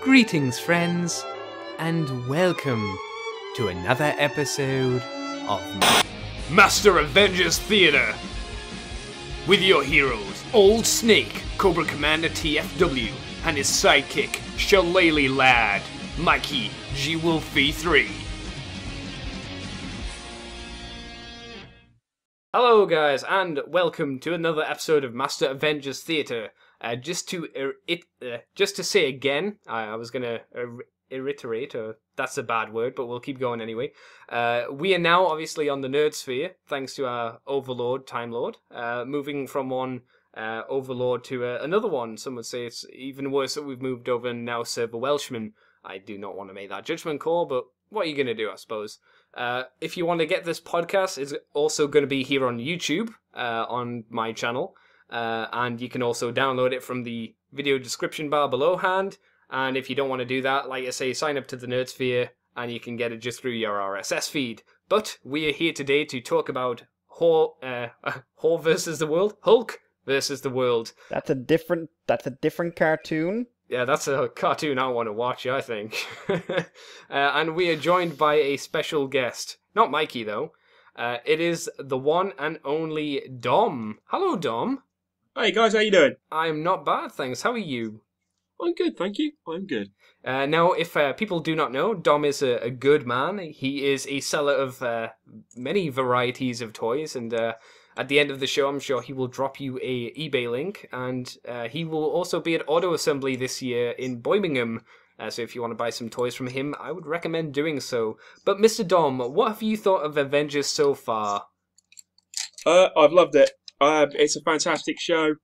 Greetings, friends, and welcome to another episode of Master Avengers Theatre with your heroes, Old Snake, Cobra Commander TFW, and his sidekick, Shillelagh Lad, Mikey G. Wolfie 3. Hello, guys, and welcome to another episode of Master Avengers Theatre. Just to say again, I was gonna reiterate, or that's a bad word, but we'll keep going anyway. We are now obviously on the Nerd Sphere, thanks to our Overlord, Time Lord. Moving from one Overlord to another one. Some would say it's even worse that we've moved over and now serve a Welshman. I do not want to make that judgment call, but what are you gonna do, I suppose? If you want to get this podcast, it's also going to be here on YouTube, on my channel. And you can also download it from the video description bar belowhand. And if you don't want to do that, like I say, sign up to the Nerdsphere and you can get it just through your RSS feed. But we are here today to talk about Hulk versus the World. Hulk versus the World. That's a different cartoon. Yeah, that's a cartoon I want to watch, I think. And we are joined by a special guest. Not Mikey, though. It is the one and only Dom. Hello, Dom. Hey guys, how you doing? I'm not bad, thanks. How are you? I'm good, thank you. I'm good. Now, if people do not know, Dom is a good man. He is a seller of many varieties of toys, and at the end of the show, I'm sure he will drop you a eBay link, and he will also be at Auto Assembly this year in Birmingham. So if you want to buy some toys from him, I would recommend doing so. But Mr. Dom, what have you thought of Avengers so far? I've loved it. It's a fantastic show.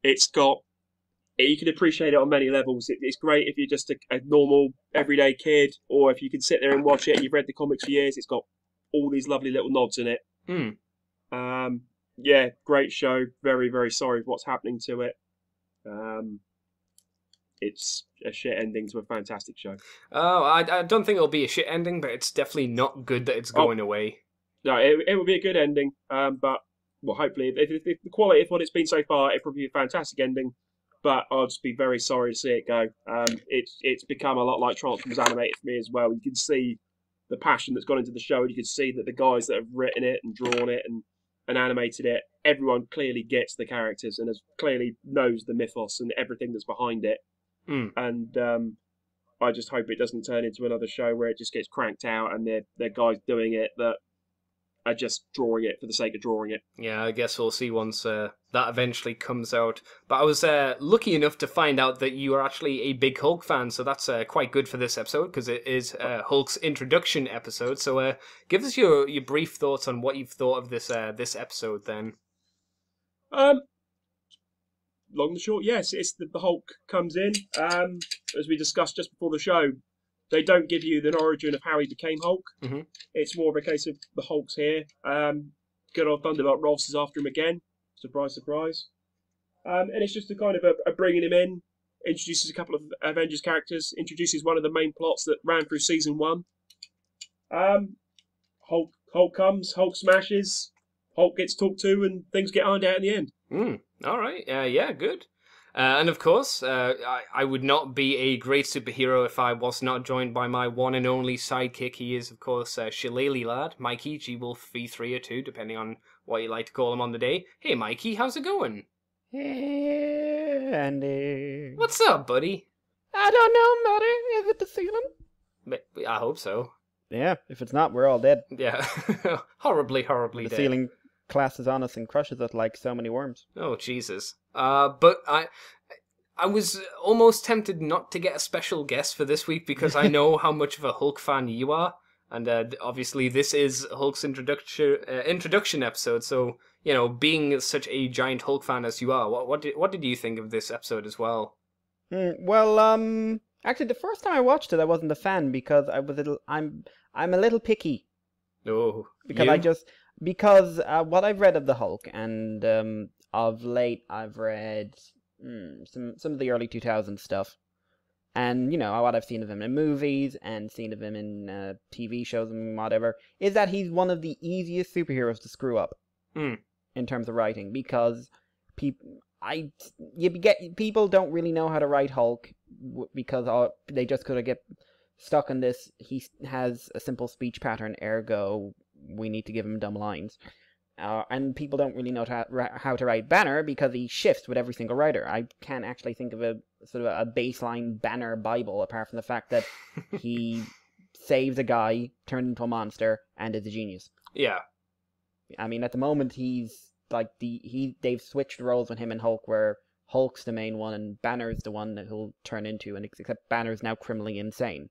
You can appreciate it on many levels. It's great if you're just a normal, everyday kid, or if you can sit there and watch it and you've read the comics for years. It's got all these lovely little nods in it. Yeah, great show. Very, very sorry for what's happening to it. It's a shit ending to a fantastic show. Oh, I don't think it'll be a shit ending, but it's definitely not good that it's going away. No, it will be a good ending, but well, hopefully, if the quality of what it's been so far, it'll probably be a fantastic ending. But I'll just be very sorry to see it go. It's become a lot like Transformers animated for me as well. You can see the passion that's gone into the show, and you can see that the guys that have written it and drawn it and animated it, everyone clearly gets the characters and clearly knows the mythos and everything that's behind it. And I just hope it doesn't turn into another show where it just gets cranked out and they're guys doing it that are just drawing it for the sake of drawing it. Yeah, I guess we'll see once that eventually comes out. But I was lucky enough to find out that you are actually a big Hulk fan, so that's quite good for this episode, because it is Hulk's introduction episode. So give us your brief thoughts on what you've thought of this episode, then. Long and short, yes, it's the Hulk comes in. As we discussed just before the show, they don't give you the origin of how he became Hulk. Mm-hmm. It's more of a case of the Hulk's here. Good old Thunderbolt Ross is after him again. Surprise, surprise. And it's just a kind of a bringing him in, introduces a couple of Avengers characters, introduces one of the main plots that ran through season 1. Hulk comes, Hulk smashes, Hulk gets talked to, and things get ironed out in the end. All right. Yeah, good. And of course, I would not be a great superhero if I was not joined by my one and only sidekick. He is, of course, Shillelagh Lad, Mikey G. Wolf V3 or 2, depending on what you like to call him on the day. Hey, Mikey, how's it going? Hey, Andy. What's up, buddy? I don't know, buddy. Is it the ceiling? I hope so. Yeah, if it's not, we're all dead. Yeah, horribly The dead. ceiling classes on us and crushes us like so many worms. Oh, Jesus. But I was almost tempted not to get a special guest for this week because I know how much of a Hulk fan you are. And obviously this is Hulk's introduction episode, so, you know, being such a giant Hulk fan as you are, what did you think of this episode as well? Well, actually the first time I watched it I wasn't a fan because I'm a little picky. Oh, because Because what I've read of the Hulk, and of late I've read some of the early 2000s stuff, and you know what I've seen of him in movies and seen of him in TV shows and whatever, is that he's one of the easiest superheroes to screw up in terms of writing, because people don't really know how to write Hulk. because they just could have get stuck on this. He has a simple speech pattern, ergo we need to give him dumb lines. And people don't really know how to write Banner because he shifts with every single writer. I can't actually think of a sort of a baseline Banner Bible apart from the fact that he saves a guy, turned into a monster, and is a genius. Yeah. I mean, at the moment he's like they've switched roles with him and Hulk, where Hulk's the main one and Banner's the one that he'll turn into, and except Banner's now criminally insane.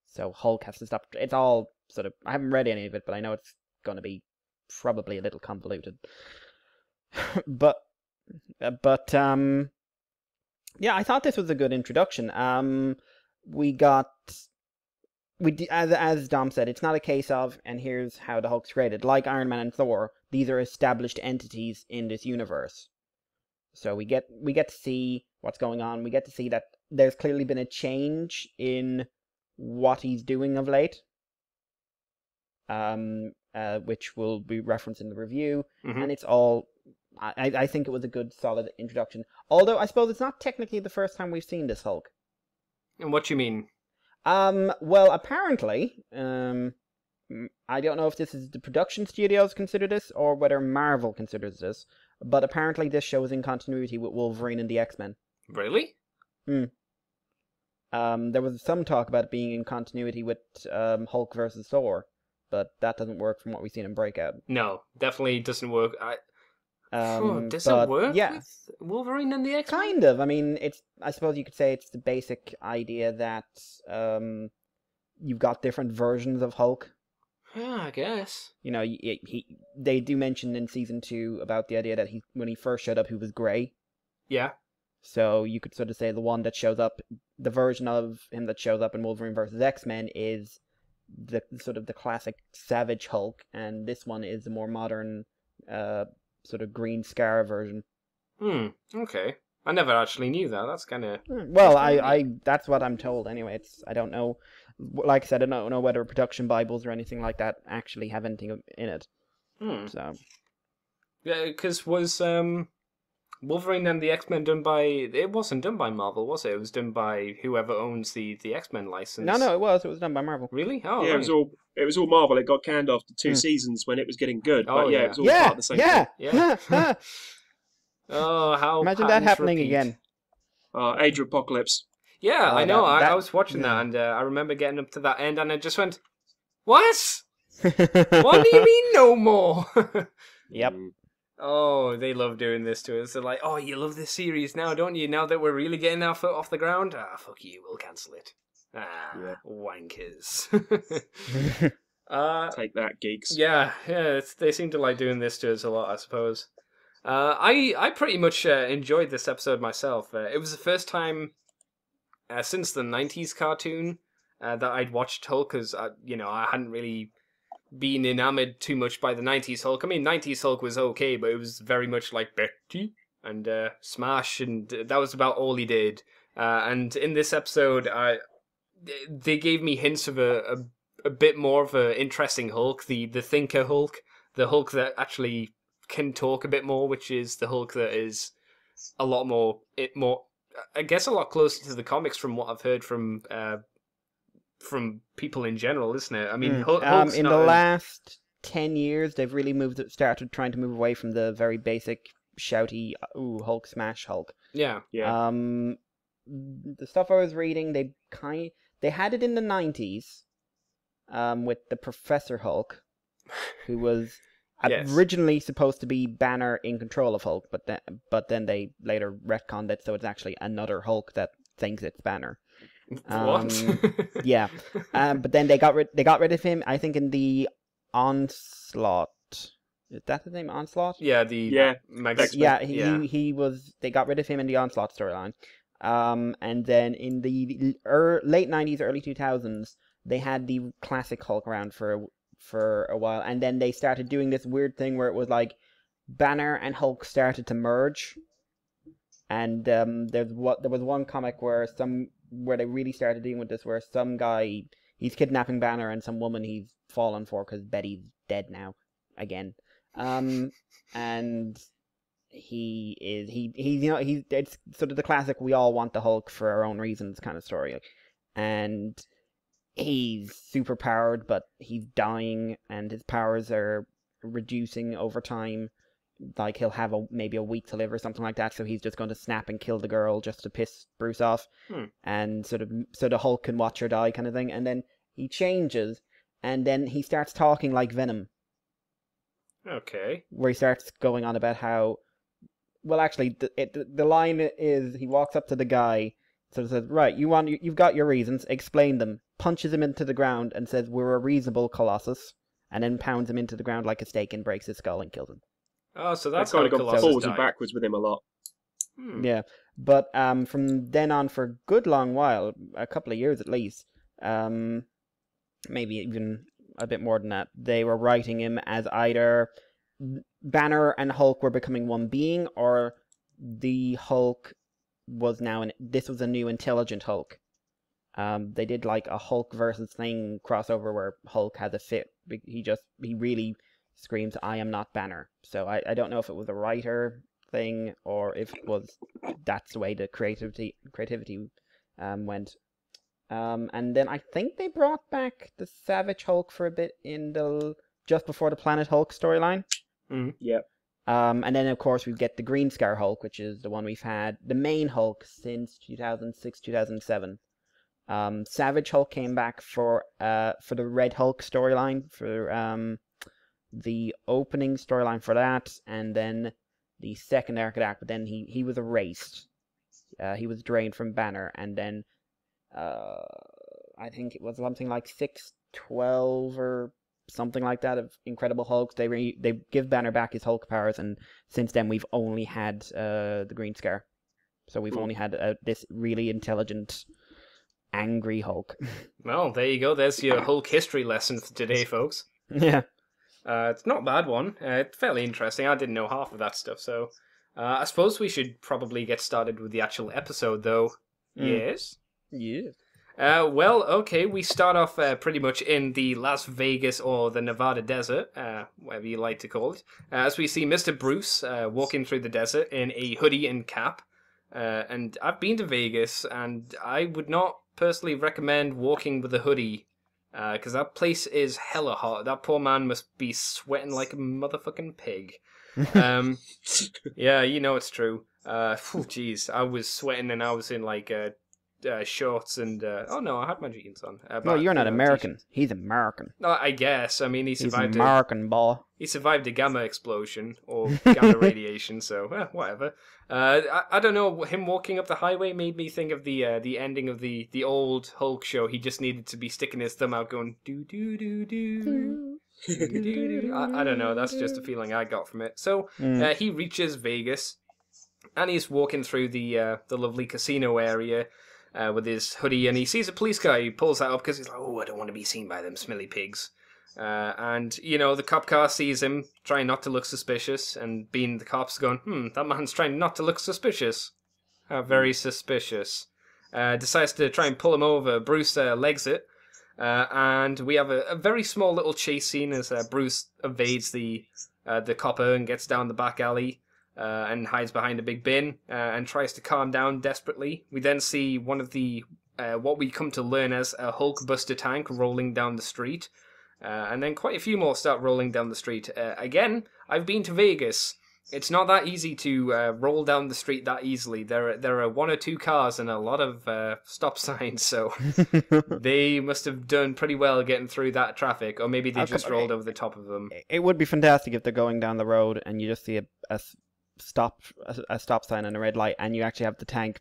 So Hulk has to stop. It's all sort of, I haven't read any of it, but I know it's going to be probably a little convoluted. but yeah, I thought this was a good introduction. As Dom said, it's not a case of, and here's how the Hulk's created. Like Iron Man and Thor, these are established entities in this universe. So we get to see what's going on. We get to see that there's clearly been a change in what he's doing of late, which will be referenced in the review. Mm-hmm. And it's all, I think it was a good, solid introduction. Although I suppose it's not technically the first time we've seen this Hulk. And what you mean? Well, apparently, I don't know if this is the production studios consider this or whether Marvel considers this, but apparently this show is in continuity with Wolverine and the X-Men. Really? There was some talk about it being in continuity with Hulk versus Thor, but that doesn't work from what we've seen in Breakout. No, definitely doesn't work. Does it work with Wolverine and the X-Men? Kind of. I mean, I suppose you could say it's the basic idea that you've got different versions of Hulk. Yeah, I guess. You know, they do mention in season 2 about the idea that when he first showed up, he was grey. Yeah. So you could sort of say the version of him that shows up in Wolverine versus X-Men is the sort of the classic Savage Hulk, and this one is the more modern sort of Green Scar version. Okay. I never actually knew that. That's kind of... Well, that's what I'm told anyway. I don't know. Like I said, I don't know whether production Bibles or anything like that actually have anything in it. So. Yeah, because was Wolverine and the X-Men done by... It wasn't done by Marvel, was it? It was done by whoever owns the X-Men license. No, it was done by Marvel. Really? Oh, yeah, right. It was all Marvel. It got canned after 2 seasons when it was getting good. Oh, but yeah. it was all part of the same thing. Yeah. Oh, how imagine that happening repeat. Again. Age of Apocalypse. Yeah, I know. I was watching that, and I remember getting up to that end, and I just went, "What? What do you mean no more?" Yep. Oh, they love doing this to us. They're like, "Oh, you love this series now, don't you? Now that we're really getting our foot off the ground, fuck you, we'll cancel it." Wankers. Take that, geeks. Yeah, they seem to like doing this to us a lot, I suppose. I pretty much enjoyed this episode myself. It was the first time since the 90s cartoon that I'd watched Hulk, because I hadn't really been enamored too much by the 90s Hulk. I mean, 90s Hulk was okay, but it was very much like Betty and Smash, and that was about all he did. And in this episode, they gave me hints of a bit more of an interesting Hulk, the thinker Hulk, the Hulk that actually can talk a bit more, which is the Hulk that is a lot more, I guess, a lot closer to the comics from what I've heard from people in general, isn't it? I mean, Hulk's in the last 10 years, they've really started trying to move away from the very basic, shouty, Hulk smash Hulk. Yeah. The stuff I was reading, they had it in the 90s, with the Professor Hulk, who was originally supposed to be Banner in control of Hulk, but then they later retconned it, so it's actually another Hulk that thinks it's Banner. What? Yeah. But then they got rid of him, I think, in the Onslaught. Is that his name, Onslaught? Yeah, he was. They got rid of him in the Onslaught storyline. And then in the late 90s, early 2000s, they had the classic Hulk around for a while, and then they started doing this weird thing where it was like Banner and Hulk started to merge, and there was one comic where they really started dealing with this, where some guy, he's kidnapping Banner, and some woman he's fallen for because Betty's dead now again, and he's it's sort of the classic we all want the Hulk for our own reasons kind of story, and he's super powered, but he's dying, and his powers are reducing over time. Like he'll have maybe a week to live or something like that, so he's just going to snap and kill the girl just to piss Bruce off, and sort of so the Hulk can watch her die, kind of thing. And then he changes, and then he starts talking like Venom. Okay. Where he starts going on about how, well, actually, the line is he walks up to the guy, sort of says, "Right, you've got your reasons, explain them." Punches him into the ground and says, "We're a reasonable Colossus," and then pounds him into the ground like a steak and breaks his skull and kills him. Oh, so that's kind how of gone Colossus forwards died. and backwards with him a lot. Yeah, but from then on for a good long while, a couple of years at least, maybe even a bit more than that, they were writing him as either Banner and Hulk were becoming one being, or the Hulk was this was a new intelligent Hulk. They did like a Hulk versus Thing crossover where Hulk has a fit. He really screams, "I am not Banner." So I don't know if it was a writer thing or if it was that's the way the creativity went. And then I think they brought back the Savage Hulk for a bit in the just before the Planet Hulk storyline. Yeah. And then of course we get the Green Scar Hulk, which is the one we've had, the main Hulk since 2006, 2007. Savage Hulk came back for the Red Hulk storyline, for the opening storyline for that, and then the second arc of that. But then he was erased. He was drained from Banner, and then I think it was something like 612 or something like that of Incredible Hulks. They give Banner back his Hulk powers, and since then we've only had the Green Scar. So we've only had this really intelligent, angry Hulk. Well, there you go. There's your Hulk history lesson for today, folks. Yeah. It's not a bad one. It's fairly interesting. I didn't know half of that stuff, so I suppose we should probably get started with the actual episode, though. Yes? Yeah. Well, okay, we start off pretty much in the Las Vegas or the Nevada desert, whatever you like to call it, as we see Mr. Bruce walking through the desert in a hoodie and cap. And I've been to Vegas, and I would not personally recommend walking with a hoodie, because that place is hella hot. That poor man must be sweating like a motherfucking pig. Yeah, you know it's true. Jeez, I was sweating and I was in like shorts and oh no, I had my jeans on. No, you're not American. He's American. No, I guess. I mean, he He's survived. American, boy. He survived a gamma explosion or gamma radiation, so whatever. I don't know. Him walking up the highway made me think of the ending of the old Hulk show. He just needed to be sticking his thumb out, going do do do do. I don't know. That's just a feeling I got from it. So he reaches Vegas, and he's walking through the lovely casino area with his hoodie, and he sees a police car. He pulls that up because he's like, "Oh, I don't want to be seen by them smelly pigs." And you know, the cop car sees him trying not to look suspicious, and being the cops going, that man's trying not to look suspicious. How very suspicious. Decides to try and pull him over. Bruce legs it. And we have a very small little chase scene as Bruce evades the copper and gets down the back alley and hides behind a big bin and tries to calm down desperately. We then see one of the what we come to learn as a Hulk Buster tank rolling down the street. And then quite a few more start rolling down the street. Again, I've been to Vegas. It's not that easy to roll down the street that easily. There are one or two cars and a lot of stop signs, so they must have done pretty well getting through that traffic, or maybe they just rolled over the top of them. It would be fantastic if they're going down the road and you just see a stop sign and a red light, and you actually have the tank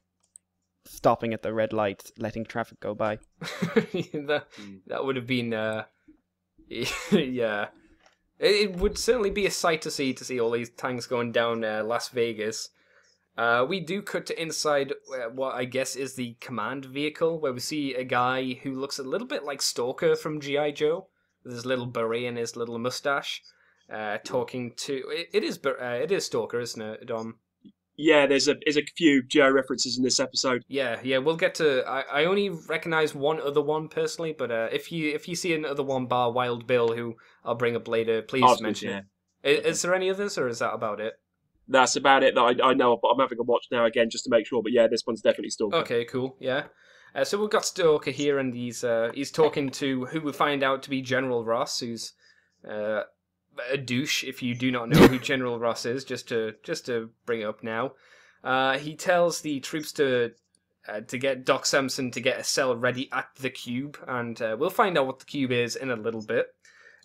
stopping at the red light, letting traffic go by. that would have been, yeah. It would certainly be a sight to see all these tanks going down Las Vegas. We do cut to inside what I guess is the command vehicle, where we see a guy who looks a little bit like Stalker from G.I. Joe, with his little beret and his little mustache, talking to... It is Stalker, isn't it, Dom? Yeah, there's a few G.I. references in this episode. Yeah, we'll get to... I only recognise one other one, personally, but if you see another one bar Wild Bill, who I'll bring up later, please mention it. Is there any others, or is that about it? That's about it that I know of, but I'm having a watch now again just to make sure. But yeah, this one's definitely Stalker. Okay, cool. Yeah. So we've got Stalker here, and he's talking to who we find out to be General Ross, who's a douche. If you do not know who General Ross is, just to bring it up now, he tells the troops to get Doc Samson to get a cell ready at the cube, and we'll find out what the cube is in a little bit.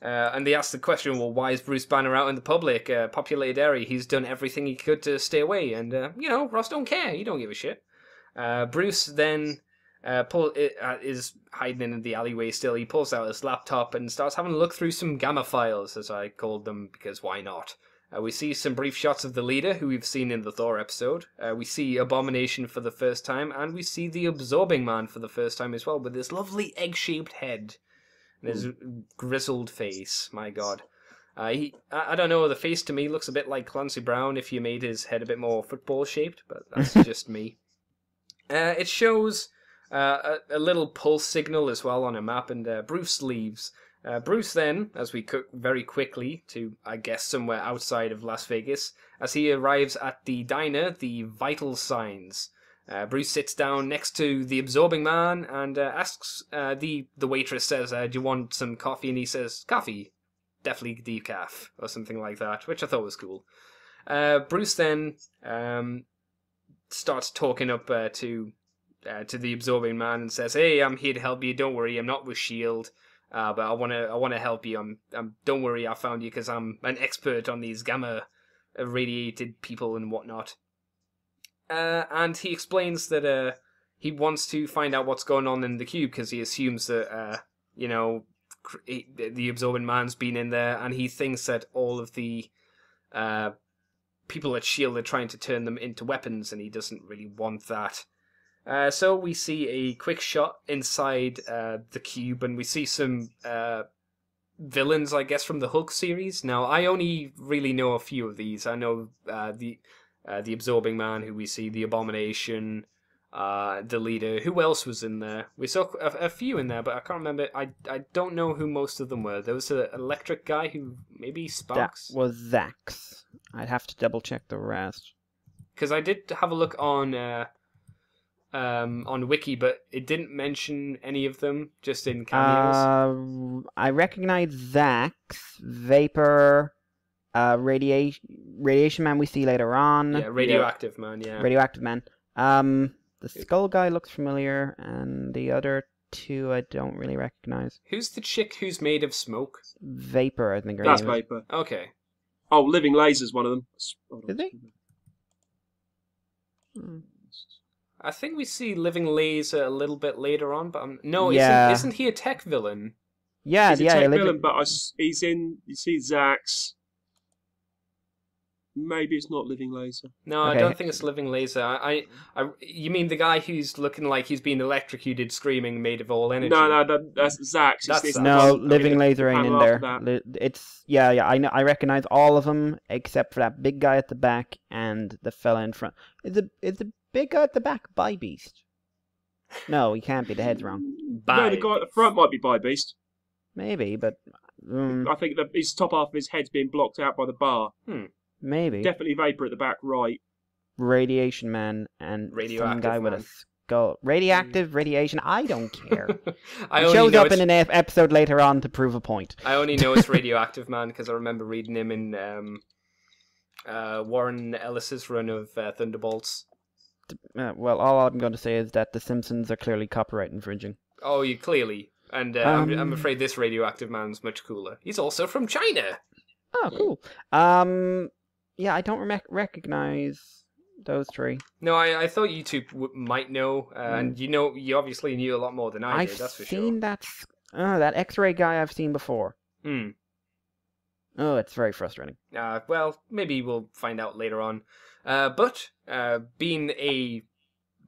And they ask the question, well, why is Bruce Banner out in the public, populated area? He's done everything he could to stay away, and, Ross don't care. He don't give a shit. Bruce then is hiding in the alleyway still. He pulls out his laptop and starts having a look through some gamma files, as I called them, because why not? We see some brief shots of the leader, who we've seen in the Thor episode. We see Abomination for the first time, and we see the Absorbing Man for the first time as well, with this lovely egg-shaped head. And his grizzled face, my god. I don't know, the face to me looks a bit like Clancy Brown if you made his head a bit more football-shaped, but that's just me. It shows a little pulse signal as well on a map, and Bruce leaves. Bruce then, as we cook very quickly to, I guess, somewhere outside of Las Vegas, as he arrives at the diner, the Vital Signs. Bruce sits down next to the Absorbing Man and asks, the waitress says, do you want some coffee? And he says, coffee, definitely decaf, or something like that, which I thought was cool. Bruce then starts talking up to the Absorbing Man and says, hey, I'm here to help you, don't worry, I'm not with S.H.I.E.L.D., but I wanna help you. Don't worry, I found you because I'm an expert on these gamma irradiated people and whatnot. And he explains that he wants to find out what's going on in the cube because he assumes that the Absorbing Man's been in there, and he thinks that all of the people at S.H.I.E.L.D. are trying to turn them into weapons, and he doesn't really want that. So we see a quick shot inside the cube, and we see some villains, I guess, from the Hulk series. Now, I only really know a few of these. I know the Absorbing Man, who we see, the Abomination, the Leader. Who else was in there? We saw a few in there, but I can't remember. I don't know who most of them were. There was an electric guy who maybe Sparks. That was Zax. I'd have to double check the rest. Because I did have a look on Wiki, but it didn't mention any of them, just in cameos. I recognize Zax, Vapor, Radiation Man we see later on. Yeah, Radioactive Man, yeah. Radioactive Man. The Skull guy looks familiar, and the other two I don't really recognize. Who's the chick who's made of smoke? Vapor, I think. That's Vapor. Okay. Oh, Living Laser's one of them. Did they? I think we see Living Laser a little bit later on, but no, Yeah. isn't he a tech villain? Yeah, He's a tech villain, but he's in. You see Zax. Maybe it's not Living Laser. No, Okay. I don't think it's Living Laser. You mean the guy who's looking like he's being electrocuted, screaming, made of all energy? No, that's Zax. That's It's Zax. No, one- Living Laser ain't in panel there. after that. It's yeah. I know. I recognize all of them except for that big guy at the back and the fella in front. Is the big guy at the back By Beast? No, he can't be. The head's wrong. No, the guy at the front might be By Beast. Maybe, but I think that his top half of his head's being blocked out by the bar. maybe. Definitely Vapor at the back right. Radiation Man and some Radioactive guy with Man. a skull. Radioactive radiation. I don't care. I He only shows know up in an episode later on to prove a point. I only know it's Radioactive Man because I remember reading him in Warren Ellis's run of Thunderbolts. Well, all I'm going to say is that The Simpsons are clearly copyright infringing. Oh, you clearly. And I'm afraid this Radioactive Man's much cooler. He's also from China. Oh, cool. Yeah, I don't recognize those three. No, I thought you two might know, and you obviously knew a lot more than I I've did. That's for seen sure. that X-ray guy I've seen before. Oh, it's very frustrating. Well, maybe we'll find out later on. But being a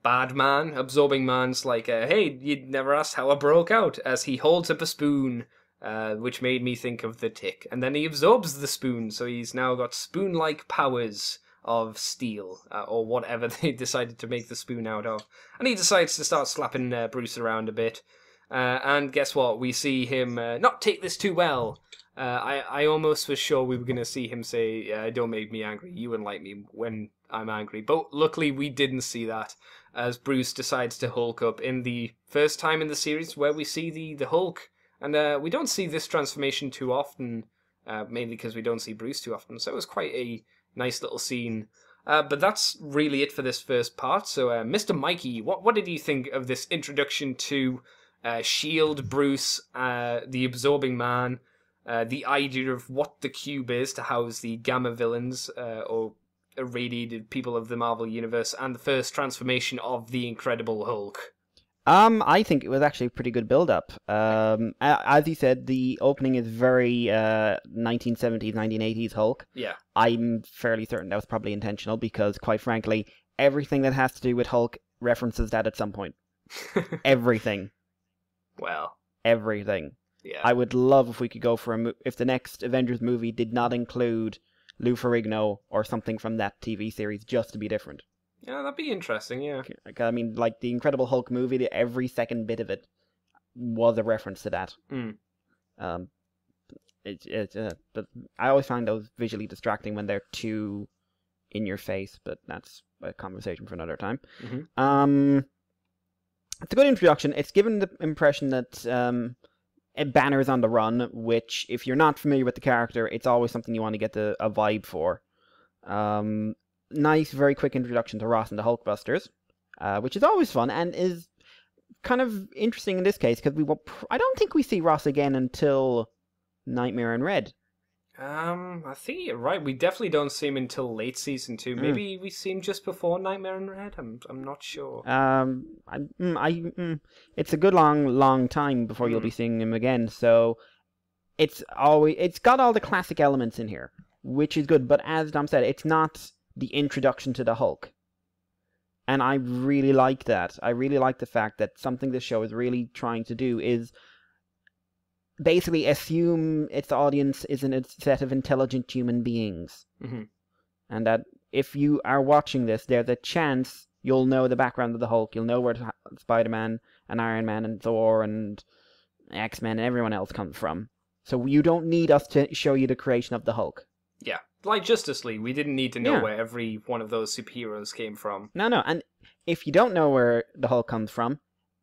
bad man, Absorbing Man's like, hey, you'd never asked how I broke out, as he holds up a spoon, which made me think of the Tick. And then he absorbs the spoon, so he's now got spoon-like powers of steel, or whatever they decided to make the spoon out of. And he decides to start slapping Bruce around a bit. And guess what? We see him not take this too well. I almost was sure we were going to see him say, don't make me angry. You wouldn't like me when I'm angry. But luckily we didn't see that, as Bruce decides to Hulk up in the first time in the series where we see the Hulk. And we don't see this transformation too often, mainly because we don't see Bruce too often. So it was quite a nice little scene. But that's really it for this first part. So, Mr. Mikey, what did you think of this introduction to Shield, Bruce, the Absorbing Man, the idea of what the cube is to house the Gamma villains, or irradiated people of the Marvel Universe, and the first transformation of the Incredible Hulk? I think it was actually a pretty good build-up. As you said, the opening is very 1970s, 1980s Hulk. Yeah. I'm fairly certain that was probably intentional because, quite frankly, everything that has to do with Hulk references that at some point. Everything. Well. Everything. Yeah. I would love if we could go for if the next Avengers movie did not include Lou Ferrigno or something from that TV series, just to be different. Yeah, that'd be interesting, yeah. I mean, like the Incredible Hulk movie, every second bit of it was a reference to that. But I always find those visually distracting when they're too in your face, but that's a conversation for another time. Mm-hmm. It's a good introduction. It's given the impression that Banner's on the run, which, if you're not familiar with the character, it's always something you want to get a vibe for. Nice, very quick introduction to Ross and the Hulkbusters, which is always fun and is kind of interesting in this case because I don't think we see Ross again until Nightmare in Red. I think you're right. We definitely don't see him until late season 2. Maybe we see him just before Nightmare in Red. I'm not sure. It's a good long time before you'll be seeing him again. So it's got all the classic elements in here, which is good. But as Dom said, it's not the introduction to the Hulk. And I really like that. I really like the fact that something this show is really trying to do is basically assume its audience is a set of intelligent human beings. Mm-hmm. And that if you are watching this, there's a chance you'll know the background of the Hulk. You'll know where Spider-Man and Iron Man and Thor and X-Men and everyone else comes from. So you don't need us to show you the creation of the Hulk. Yeah. Like Justice League, we didn't need to know where every one of those superheroes came from. No. And if you don't know where the Hulk comes from,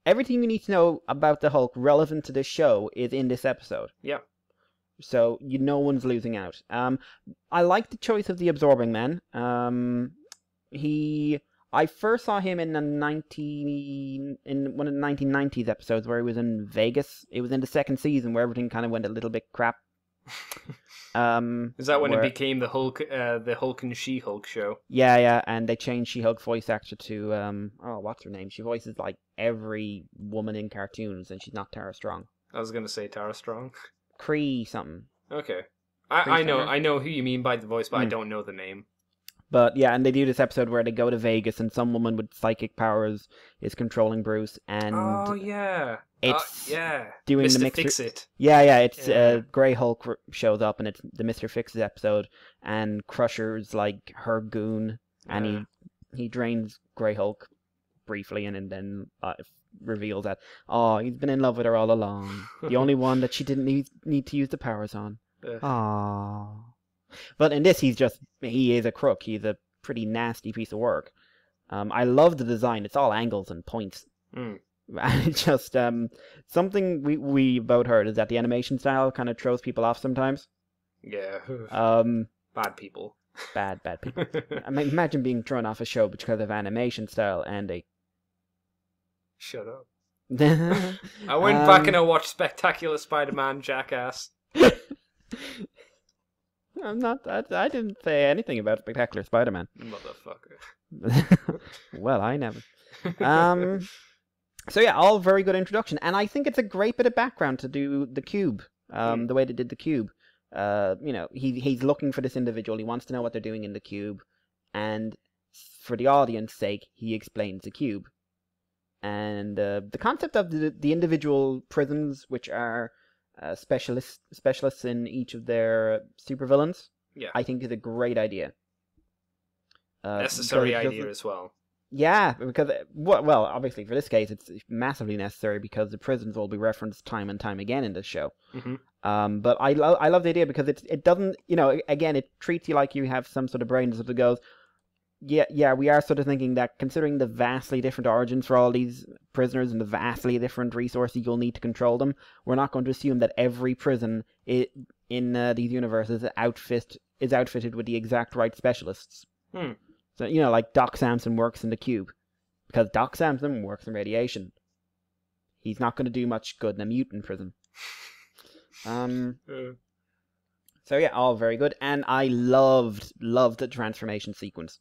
everything you need to know about the Hulk relevant to this show is in this episode. Yeah. So no one's losing out. I like the choice of the Absorbing Man. I first saw him in one of the 1990s episodes where he was in Vegas. It was in the second season where everything kind of went a little bit crap. Is that when it became the Hulk and She-Hulk show? Yeah, and they changed She-Hulk voice actor to what's her name? She voices like every woman in cartoons, and she's not Tara Strong. I was gonna say Tara Strong. Cree something. Okay, I know who you mean by the voice, but I don't know the name. But yeah, and they do this episode where they go to Vegas and some woman with psychic powers is controlling Bruce, and it's doing Mr. the Mr. Fix-It. Yeah, it's Grey Hulk shows up, and it's the Mr. Fix-It episode, and Crusher's like her goon, and he drains Grey Hulk briefly, and then reveals that he's been in love with her all along, the only one that she didn't need to use the powers on. Aww. But in this, he is a crook. He's a pretty nasty piece of work. I love the design. It's all angles and points. It's just something we both heard is that the animation style kind of throws people off sometimes. Yeah. Bad people. Bad people. I mean, imagine being thrown off a show because of animation style and a... Shut up. I went back and I watched Spectacular Spider-Man, jackass. I didn't say anything about Spectacular Spider-Man. Motherfucker. Well, I never. So yeah, all very good introduction, and I think it's a great bit of background to do the Cube. The way they did the Cube. He's looking for this individual. He wants to know what they're doing in the Cube, and for the audience's sake, he explains the Cube. And the concept of the individual prisms, which are specialists in each of their supervillains, I think is a great idea. Necessary idea as well. Yeah, because well, obviously for this case, it's massively necessary because the prisons will be referenced time and time again in this show. Mm-hmm. But I love the idea because it doesn't, again, it treats you like you have some sort of brain that sort of goes, yeah, we are sort of thinking that considering the vastly different origins for all these prisoners and the vastly different resources you'll need to control them, we're not going to assume that every prison in these universes is outfitted with the exact right specialists. So, like Doc Samson works in the Cube, because Doc Samson works in radiation. He's not going to do much good in a mutant prison. So yeah, all very good, and I loved the transformation sequence.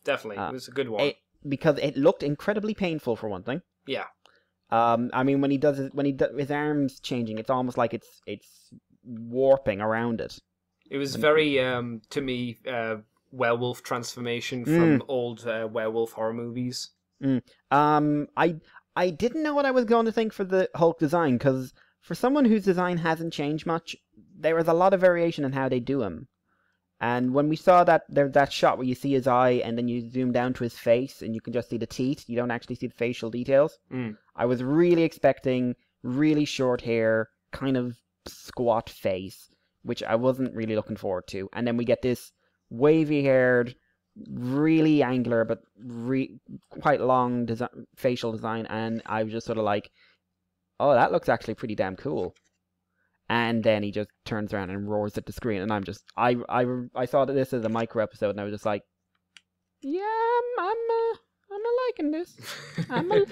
Definitely, it was a good one. Because it looked incredibly painful for one thing. Yeah. I mean, when he does his arms changing, it's almost like it's warping around it. It was very, to me, werewolf transformation from old werewolf horror movies. I didn't know what I was going to think for the Hulk design, because for someone whose design hasn't changed much, there was a lot of variation in how they do him. And when we saw that shot where you see his eye and then you zoom down to his face and you can just see the teeth, you don't actually see the facial details. I was really expecting really short hair, kind of squat face, which I wasn't really looking forward to. And then we get this wavy-haired, really angular but quite long facial design, and I was just sort of like, oh, that looks actually pretty damn cool. And then he just turns around and roars at the screen, and I'm just I saw this as a micro episode, and I was just like, yeah, I'm liking this. I'm a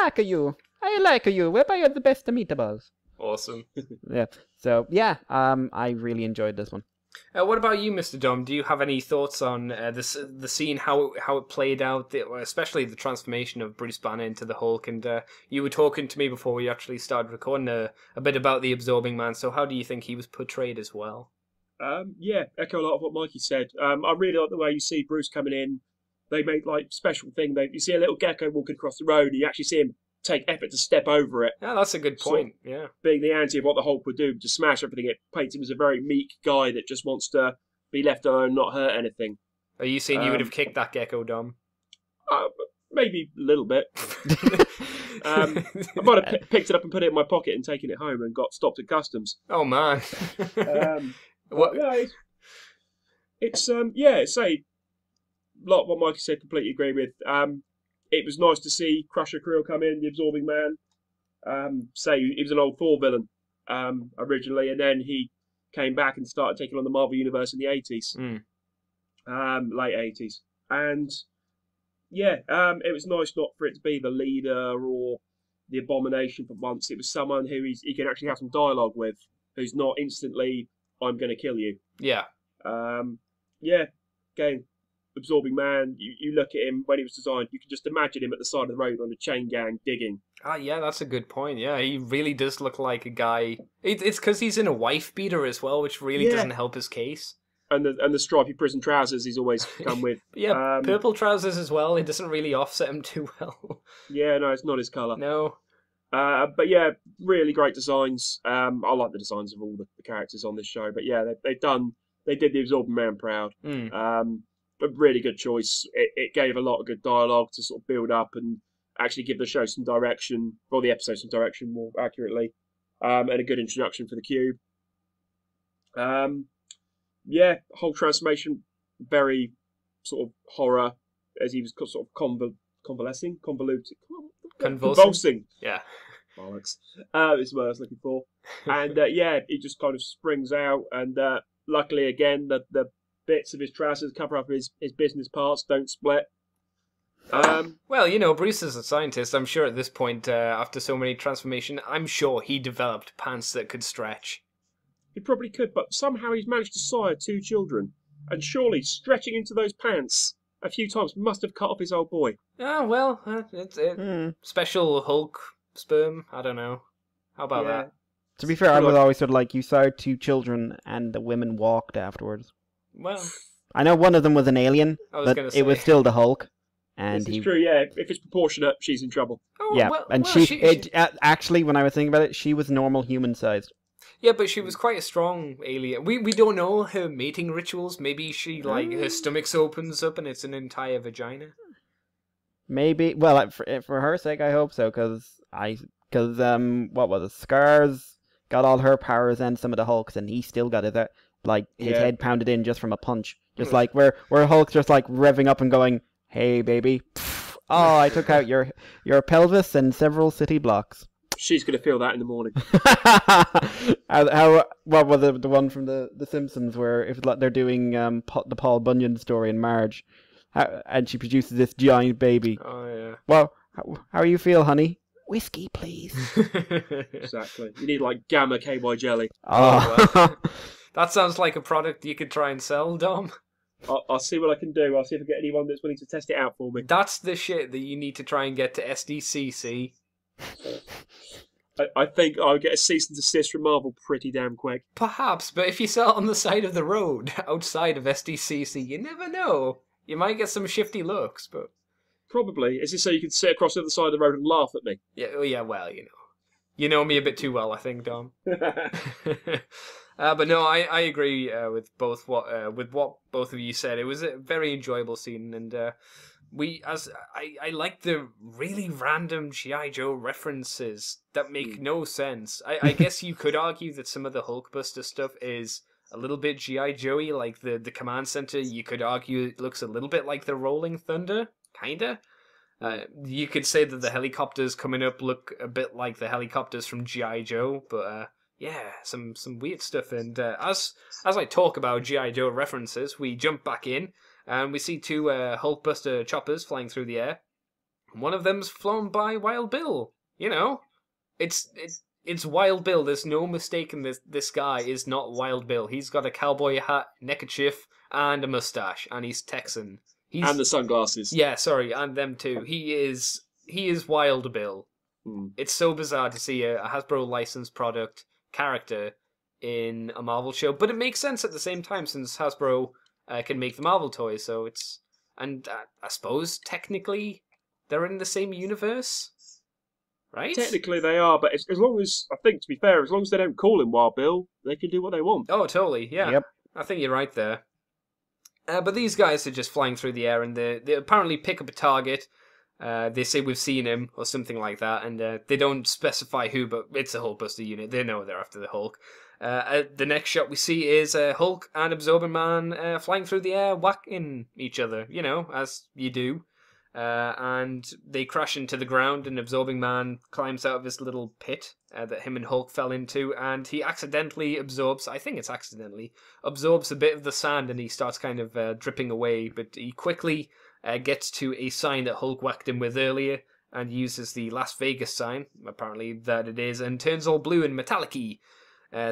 like you. I like you. Whereby you're the best of meatables. Awesome. Yeah. So yeah, I really enjoyed this one. What about you, Mr. Dom? Do you have any thoughts on the scene, how it played out, especially the transformation of Bruce Banner into the Hulk? And you were talking to me before we actually started recording a bit about the Absorbing Man. So how do you think he was portrayed as well? Yeah, echo a lot of what Mikey said. I really like the way you see Bruce coming in. They make special thing. You see a little gecko walking across the road, and you actually see him take effort to step over it. Yeah, that's a good point. Yeah, being the anti of what the Hulk would do to smash everything, it paints him as a very meek guy that just wants to be left alone, not hurt anything. Are you saying you would have kicked that gecko, Dom? Maybe a little bit. I might have picked it up and put it in my pocket and taken it home and got stopped at customs. Oh man. What? Yeah, it's say a lot of what Mikey said. Completely agree with. It was nice to see Crusher Creel come in, the Absorbing Man. Say he was an old Thor villain originally, and then he came back and started taking on the Marvel Universe in the 80s, late 80s. And yeah, it was nice not for it to be the leader or the Abomination for once. It was someone who he can actually have some dialogue with, who's not instantly, I'm going to kill you. Yeah. Yeah, again, Absorbing Man, you look at him when he was designed, you can just imagine him at the side of the road on a chain gang digging. Yeah, that's a good point. Yeah, he really does look like a guy. It's because he's in a wife beater as well, which really doesn't help his case. And the stripy prison trousers he's always come with. Yeah, purple trousers as well. It doesn't really offset him too well. Yeah, no, it's not his colour. No. But yeah, really great designs. I like the designs of all the characters on this show. But yeah, they did the Absorbing Man proud. A really good choice. It gave a lot of good dialogue to sort of build up and actually give the show some direction, or the episode some direction more accurately, and a good introduction for the Cube. Yeah, whole transformation, very sort of horror, as he was sort of convulsing. Yeah. Bollocks. Is what I was looking for. And yeah, he just kind of springs out, and luckily again, the bits of his trousers cover up his business parts, don't split. Well, Bruce is a scientist. I'm sure at this point, after so many transformation, I'm sure he developed pants that could stretch. He probably could, but somehow he's managed to sire 2 children, and surely stretching into those pants a few times must have cut off his old boy. Oh, well, it's special Hulk sperm. I don't know. How about that? To be fair, I was always sort of like, you sired 2 children and the women walked afterwards. Well, I know one of them was an alien, but it was still the Hulk. And this is true, yeah. If it's proportionate, she's in trouble. Oh, yeah, actually, when I was thinking about it, she was normal human-sized. Yeah, but she was quite a strong alien. We don't know her mating rituals. Maybe she, her stomach opens up and it's an entire vagina. Maybe. Well, for her sake, I hope so, because what was it? Scars got all her powers and some of the Hulk's, and he still got his head pounded in just from a punch. Just like where Hulk's just like revving up and going, "Hey, baby! Pff, oh, I took out your pelvis and several city blocks." She's going to feel that in the morning. What was the one from the Simpsons where if they're doing the Paul Bunyan story in Marge, and she produces this giant baby. Oh yeah. Well, how you feel, honey? Whiskey, please. Exactly. You need like Gamma KY jelly. Oh, well, that sounds like a product you could try and sell, Dom. I'll see what I can do. I'll see if I get anyone that's willing to test it out for me. That's the shit that you need to try and get to SDCC. I think I'll get a cease and desist from Marvel pretty damn quick. Perhaps, but if you sell it on the side of the road outside of SDCC, you never know. You might get some shifty looks, but Probably. Is this so you can sit across the other side of the road and laugh at me? yeah. Well, you know me a bit too well, I think, Dom. But no, I agree with what both of you said. It was a very enjoyable scene, and I like the really random G.I. Joe references that make no sense. I guess you could argue that some of the Hulkbuster stuff is a little bit G.I. Joey, like the command center. You could argue it looks a little bit like the Rolling Thunder, kinda. You could say that the helicopters coming up look a bit like the helicopters from G.I. Joe, but yeah, some weird stuff. And as I talk about G.I. Joe references, we jump back in and we see two Hulkbuster choppers flying through the air. One of them's flown by Wild Bill. You know, it's Wild Bill. There's no mistaking this guy is not Wild Bill. He's got a cowboy hat, neckerchief, and a mustache, and he's Texan. And the sunglasses. Yeah, sorry, and them too. He is Wild Bill. Mm. It's so bizarre to see a Hasbro licensed product character in a Marvel show, but it makes sense at the same time since Hasbro can make the Marvel toys. So I suppose technically they're in the same universe, right? Technically they are, but as long as, I think to be fair, as long as they don't call him Wild Bill, they can do what they want. Oh, totally. Yeah. Yep. I think you're right there. But these guys are just flying through the air, and they apparently pick up a target. They say we've seen him, or something like that, and they don't specify who, but it's a Hulkbuster unit. They know they're after the Hulk. The next shot we see is Hulk and Absorbing Man flying through the air, whacking each other, as you do. And they crash into the ground, and Absorbing Man climbs out of this little pit that him and Hulk fell into, and he accidentally absorbs a bit of the sand, and he starts kind of dripping away, but he quickly gets to a sign that Hulk whacked him with earlier, and uses the Las Vegas sign, apparently that it is, and turns all blue and metallic-y.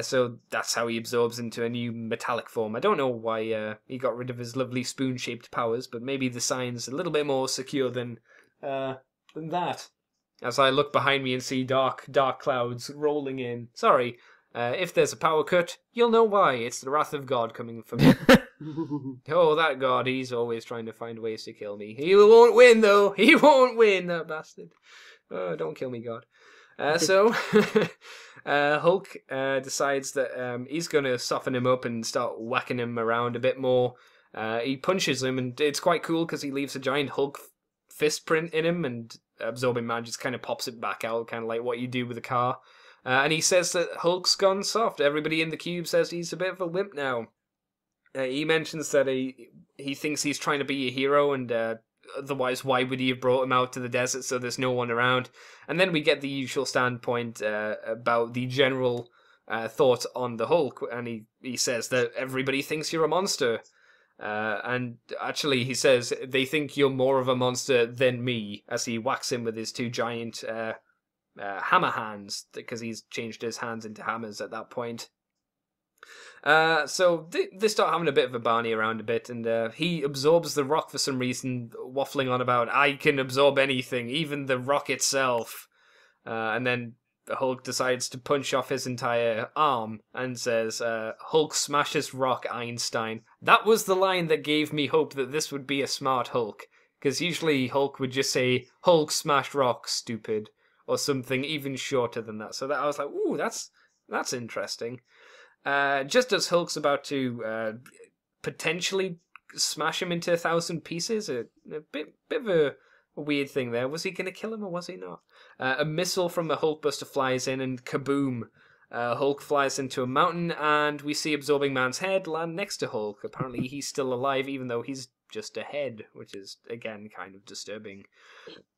So that's how he absorbs into a new metallic form. I don't know why he got rid of his lovely spoon-shaped powers, but maybe the sign's a little bit more secure than that. As I look behind me and see dark clouds rolling in. Sorry, if there's a power cut, you'll know why. It's the wrath of God coming for me. Oh, that God, he's always trying to find ways to kill me. He won't win, though. He won't win, that bastard. Oh, don't kill me, God. So Hulk decides that he's going to soften him up and start whacking him around a bit more. He punches him, and it's quite cool because he leaves a giant Hulk fist print in him, and Absorbing Man just kind of pops it back out, kind of like what you do with a car. And he says that Hulk's gone soft. Everybody in the cube says he's a bit of a wimp now. He mentions that he thinks he's trying to be a hero, and otherwise, why would he have brought him out to the desert so there's no one around? And then we get the usual standpoint about the general thought on the Hulk, and he says that everybody thinks you're a monster. And actually, he says they think you're more of a monster than me, as he whacks him with his two giant hammer hands, because he's changed his hands into hammers at that point. So they start having a bit of a Barney around a bit, and he absorbs the rock for some reason, waffling on about, I can absorb anything, even the rock itself. And then Hulk decides to punch off his entire arm and says, Hulk smashes rock, Einstein. That was the line that gave me hope that this would be a smart Hulk, because usually Hulk would just say, Hulk smashed rock, stupid, or something even shorter than that. So that I was like, ooh, that's interesting. Just as Hulk's about to potentially smash him into 1,000 pieces, a bit of a weird thing there. Was he going to kill him or was he not? A missile from the Hulkbuster flies in and kaboom. Hulk flies into a mountain and we see Absorbing Man's head land next to Hulk. Apparently he's still alive even though he's just a head, which is, again, kind of disturbing.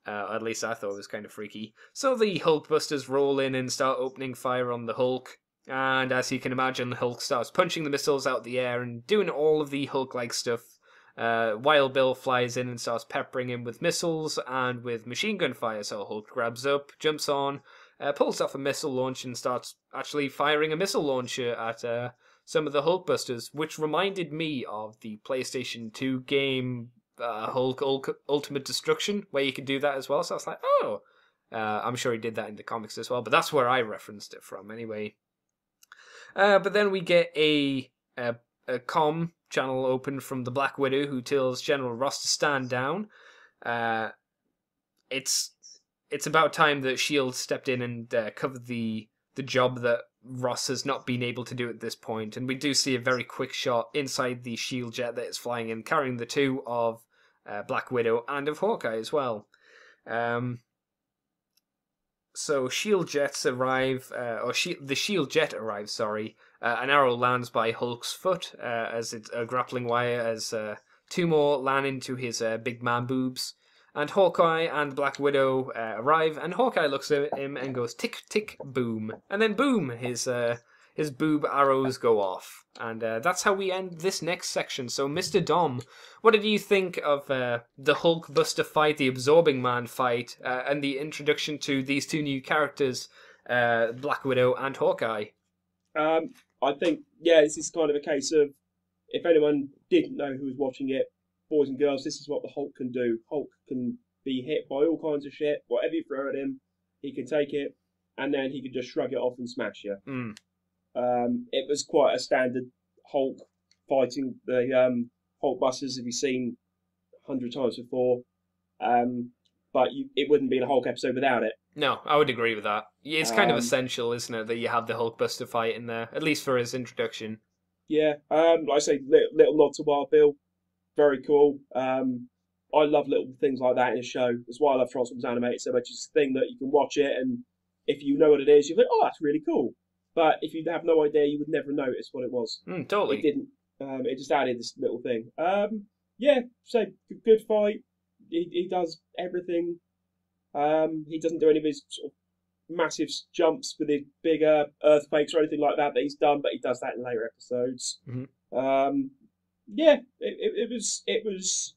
At least I thought it was kind of freaky. So the Hulkbusters roll in and start opening fire on the Hulk. And as you can imagine, the Hulk starts punching the missiles out of the air and doing all of the Hulk-like stuff. Wild Bill flies in and starts peppering him with missiles and with machine gun fire. So Hulk grabs up, jumps on, pulls off a missile launch and starts actually firing a missile launcher at some of the Hulkbusters, which reminded me of the PlayStation 2 game Hulk Ultimate Destruction, where you could do that as well. So I was like, oh, I'm sure he did that in the comics as well, but that's where I referenced it from anyway. But then we get a comm channel open from the Black Widow, who tells General Ross to stand down. It's about time that S.H.I.E.L.D. stepped in and covered the job that Ross has not been able to do at this point. And we do see a very quick shot inside the S.H.I.E.L.D. jet that is flying in, carrying the two of Black Widow and of Hawkeye as well. So S.H.I.E.L.D. jets arrive, the S.H.I.E.L.D. jet arrives, sorry. An arrow lands by Hulk's foot as it's a grappling wire, as two more land into his big man boobs. And Hawkeye and Black Widow arrive, and Hawkeye looks at him and goes tick, tick, boom. And then boom, his boob arrows go off. And that's how we end this next section. So, Mr. Dom, what did you think of the Hulkbuster fight, the Absorbing Man fight, and the introduction to these two new characters, Black Widow and Hawkeye? I think, this is kind of a case of, if anyone didn't know who was watching it, boys and girls, this is what the Hulk can do. Hulk can be hit by all kinds of shit. Whatever you throw at him, he can take it, and then he can just shrug it off and smash you. It was quite a standard Hulk fighting the Hulkbusters that we've seen 100 times before. But it wouldn't be a Hulk episode without it. No, I would agree with that. It's kind of essential, isn't it, that you have the Hulkbuster fight in there, at least for his introduction. Yeah, like I say, little nod to Wild Bill. Very cool. I love little things like that in a show. That's why I love Transformers Animated so much. It's a thing that you can watch it, and if you know what it is, you think, oh, that's really cool. But if you have no idea, you would never notice what it was. Totally. It didn't. It just added this little thing. So good fight. He does everything. He doesn't do any of his sort of massive jumps with his bigger earthquakes or anything like that he's done, but he does that in later episodes. Mm-hmm. It was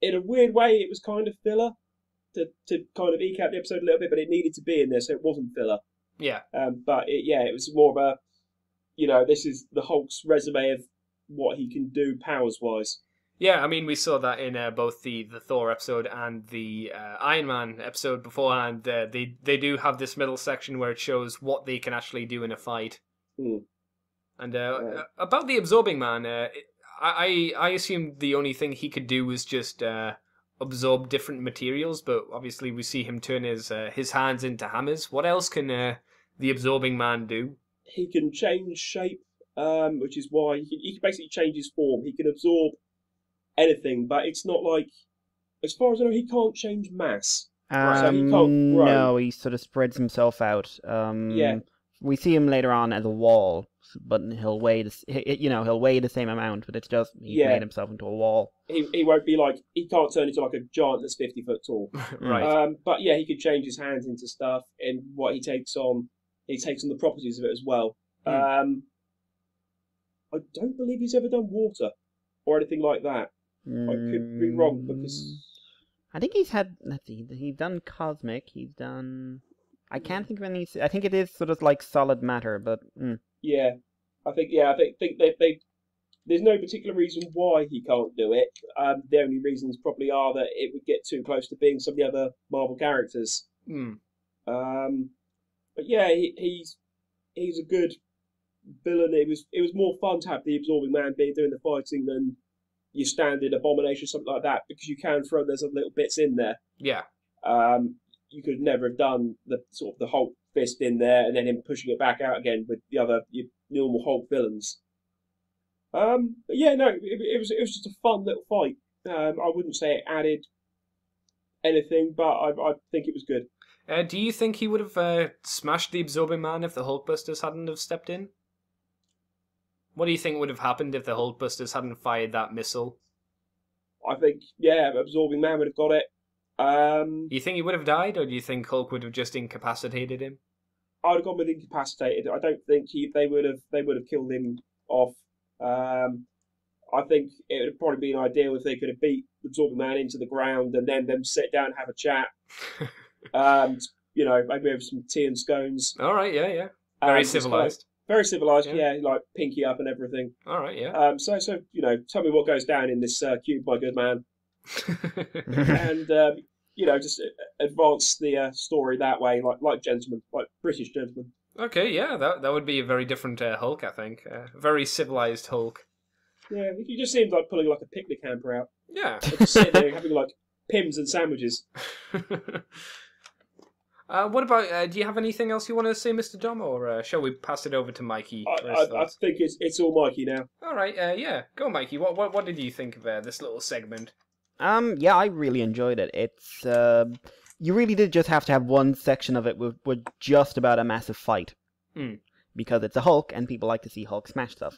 in a weird way, it was kind of filler to kind of eke out the episode a little bit, but it needed to be in there, so it wasn't filler. Yeah. But it was more of a, this is the Hulk's resume of what he can do powers-wise. Yeah, I mean, we saw that in both the Thor episode and the Iron Man episode beforehand. They do have this middle section where it shows what they can actually do in a fight. And about the Absorbing Man, I assumed the only thing he could do was just absorb different materials, but obviously we see him turn his hands into hammers. What else can the Absorbing Man do? He can change shape, which is why he can basically change his form. He can absorb anything, but it's not like, as far as I know, he can't change mass. So he can't grow. No, he sort of spreads himself out. We see him later on as a wall, but he'll weigh the same amount, but it's just he's made himself into a wall. He won't be like, he can't turn into like a giant that's 50 foot tall. Right. But yeah, he can change his hands into stuff, and what he takes on the properties of it as well. I don't believe he's ever done water or anything like that. I could be wrong because I think he's had. Let's see. He's done cosmic. He's done. I can't think of any. I think it is sort of like solid matter, but yeah, I think they. There's no particular reason why he can't do it. The only reasons probably are that it would get too close to being some of the other Marvel characters. But yeah, he's a good villain. It was more fun to have the Absorbing Man doing the fighting than your standard Abomination or something like that, because you can throw those little bits in there. Yeah. You could never have done the sort of the Hulk fist in there and then him pushing it back out again with the other your normal Hulk villains. But yeah, no, it was just a fun little fight. I wouldn't say it added anything, but I think it was good. Do you think he would have smashed the Absorbing Man if the Hulkbusters hadn't have stepped in? What do you think would have happened if the Hulkbusters hadn't fired that missile? I think, yeah, Absorbing Man would have got it. Do you think he would have died, or do you think Hulk would have just incapacitated him? I would have gone with incapacitated. I don't think they would have killed him off. I think it would have probably been ideal if they could have beat the Absorbing Man into the ground and then them sit down and have a chat. Maybe have some tea and scones. All right, yeah. Very civilized. Very civilized, yeah, like pinky up and everything. All right, yeah. So tell me what goes down in this cube, my good man, and just advance the story that way, like gentlemen, like British gentlemen. Okay, yeah, that would be a very different Hulk, I think. Very civilized Hulk. Yeah, he just seemed like pulling like a picnic hamper out. Yeah. Just sitting there having like pims and sandwiches. What about, do you have anything else you want to say, Mr. Dom, or shall we pass it over to Mikey? I think it's all Mikey now. All right, yeah, go Mikey. What did you think of this little segment? Yeah, I really enjoyed it. It's, you really did just have to have one section of it with just about a massive fight. Because it's a Hulk, and people like to see Hulk smash stuff.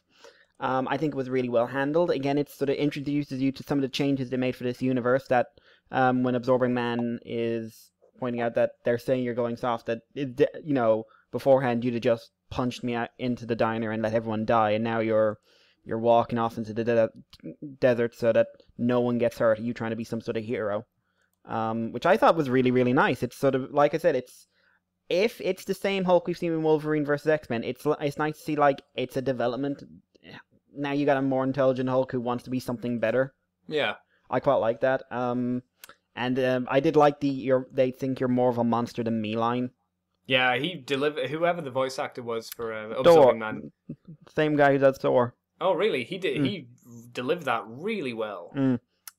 I think it was really well handled. Again, it sort of introduces you to some of the changes they made for this universe, that when Absorbing Man is pointing out that they're saying you're going soft, that, beforehand you'd have just punched me out into the diner and let everyone die, and now you're walking off into the desert so that no one gets hurt, you trying to be some sort of hero. Which I thought was really, really nice. It's sort of, like I said, if it's the same Hulk we've seen in Wolverine vs. X-Men, it's nice to see, like, it's a development. Now you got a more intelligent Hulk who wants to be something better. Yeah. I quite like that. I did like they think you're more of a monster than me line. Yeah, he delivered, whoever the voice actor was for Absorbing Man. Same guy who does Thor. Oh, really? He did. He delivered that really well.